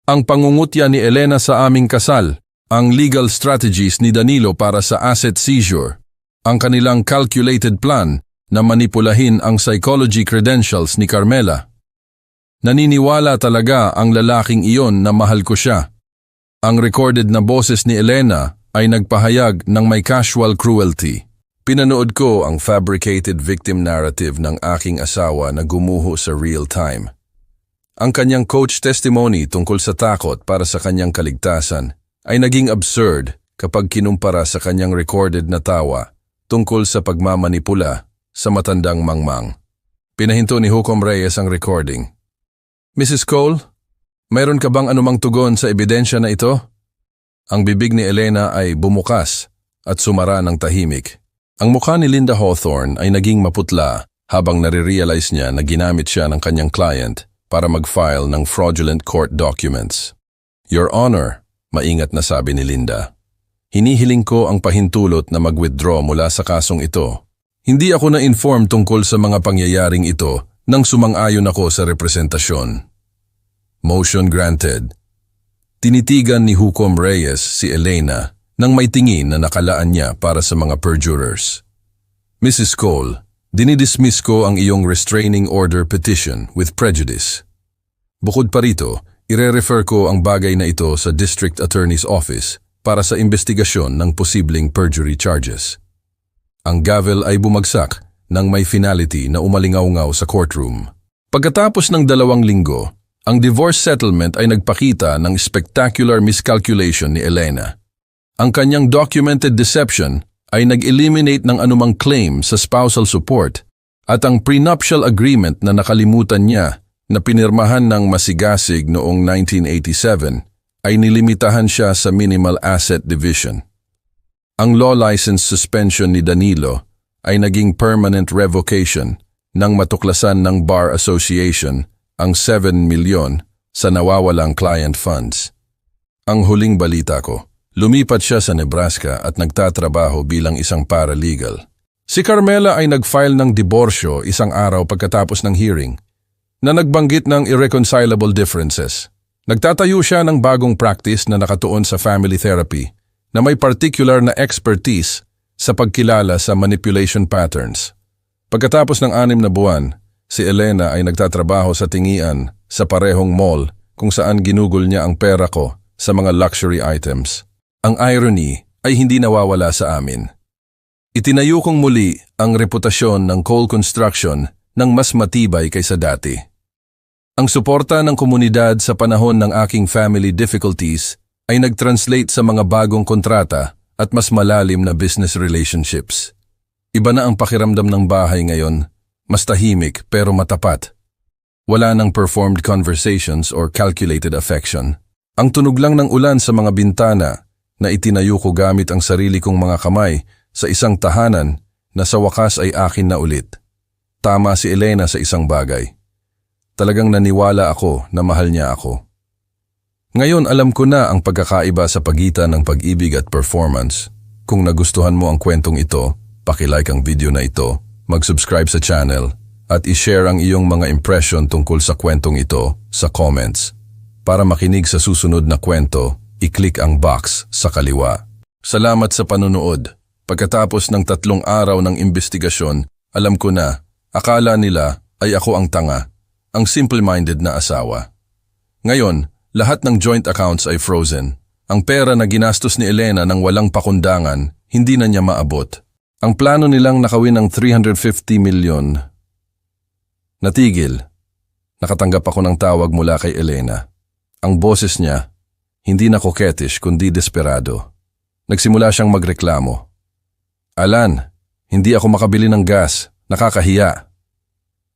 Speaker 1: Ang pangungutya ni Elena sa aming kasal, ang legal strategies ni Danilo para sa asset seizure, ang kanilang calculated plan na manipulahin ang psychology credentials ni Carmela. Naniniwala talaga ang lalaking iyon na mahal ko siya. Ang recorded na boses ni Elena ay nagpahayag ng may casual cruelty. Pinanood ko ang fabricated victim narrative ng aking asawa na gumuho sa real time. Ang kanyang coach testimony tungkol sa takot para sa kanyang kaligtasan ay naging absurd kapag kinumpara sa kanyang recorded na tawa tungkol sa pagmamanipula sa matandang mangmang. Pinahinto ni Hukom Reyes ang recording. Mrs. Cole, mayroon ka bang anumang tugon sa ebidensya na ito? Ang bibig ni Elena ay bumukas at sumara ng tahimik. Ang mukha ni Linda Hawthorne ay naging maputla habang nare-realize niya na ginamit siya ng kanyang client para mag-file ng fraudulent court documents. Your Honor, maingat na sabi ni Linda, hinihiling ko ang pahintulot na mag-withdraw mula sa kasong ito. Hindi ako na-inform tungkol sa mga pangyayaring ito nang sumang-ayon ako sa representasyon. Motion granted. Tinitigan ni Hukom Reyes si Elena nang may tingin na nakalaan niya para sa mga perjurers. Mrs. Cole, dinidismiss ko ang iyong restraining order petition with prejudice. Bukod pa rito, ire-refer ko ang bagay na ito sa District Attorney's Office para sa investigasyon ng posibleng perjury charges. Ang gavel ay bumagsak nang may finality na umalingaw-ngaw sa courtroom. Pagkatapos ng 2 linggo, ang divorce settlement ay nagpakita ng spectacular miscalculation ni Elena. Ang kanyang documented deception ay nag-eliminate ng anumang claim sa spousal support at ang prenuptial agreement na nakalimutan niya na pinirmahan ng masigasig noong 1987 ay nilimitahan siya sa minimal asset division. Ang law license suspension ni Danilo ay naging permanent revocation nang matuklasan ng Bar Association ang 7 milyon sa nawawalang client funds. Ang huling balita ko, lumipat siya sa Nebraska at nagtatrabaho bilang isang paralegal. Si Carmela ay nag-file ng diborsyo isang araw pagkatapos ng hearing na nagbanggit ng irreconcilable differences. Nagtatayo siya ng bagong practice na nakatuon sa family therapy na may particular na expertise sa pagkilala sa manipulation patterns. Pagkatapos ng 6 na buwan, si Elena ay nagtatrabaho sa tingian sa parehong mall kung saan ginugol niya ang pera ko sa mga luxury items. Ang irony ay hindi nawawala sa amin. Itinayo kong muli ang reputasyon ng Cole Construction ng mas matibay kaysa dati. Ang suporta ng komunidad sa panahon ng aking family difficulties ay nag-translate sa mga bagong kontrata at mas malalim na business relationships. Iba na ang pakiramdam ng bahay ngayon, mas tahimik pero matapat. Wala nang performed conversations or calculated affection. Ang tunog lang ng ulan sa mga bintana na itinayo ko gamit ang sarili kong mga kamay sa isang tahanan na sa wakas ay akin na ulit. Tama si Elena sa isang bagay. Talagang naniwala ako na mahal niya ako. Ngayon alam ko na ang pagkakaiba sa pagitan ng pag-ibig at performance. Kung nagustuhan mo ang kwentong ito, paki-like ang video na ito, mag-subscribe sa channel, at i-share ang iyong mga impression tungkol sa kwentong ito sa comments. Para makinig sa susunod na kwento, i-click ang box sa kaliwa. Salamat sa panunood. Pagkatapos ng 3 araw ng investigasyon, alam ko na, akala nila ay ako ang tanga, ang simple-minded na asawa. Ngayon, lahat ng joint accounts ay frozen. Ang pera na ginastos ni Elena nang walang pakundangan, hindi na niya maabot. Ang plano nilang nakawin ng 350 milyon. Natigil. Nakatanggap ako ng tawag mula kay Elena. Ang boses niya, hindi na coquettish kundi desperado. Nagsimula siyang magreklamo. Alan, hindi ako makabili ng gas. Nakakahiya.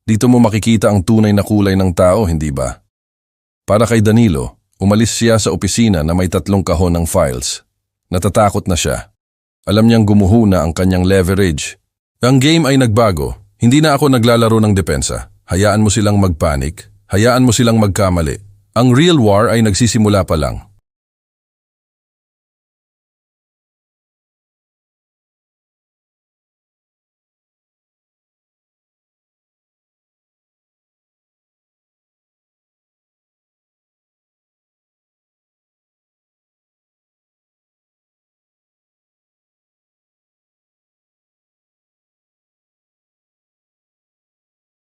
Speaker 1: Dito mo makikita ang tunay na kulay ng tao, hindi ba? Para kay Danilo, umalis siya sa opisina na may 3 kahon ng files. Natatakot na siya. Alam niyang gumuhuna ang kanyang leverage. Ang game ay nagbago. Hindi na ako naglalaro ng depensa. Hayaan mo silang magpanik. Hayaan mo silang magkamali. Ang real war ay nagsisimula pa lang.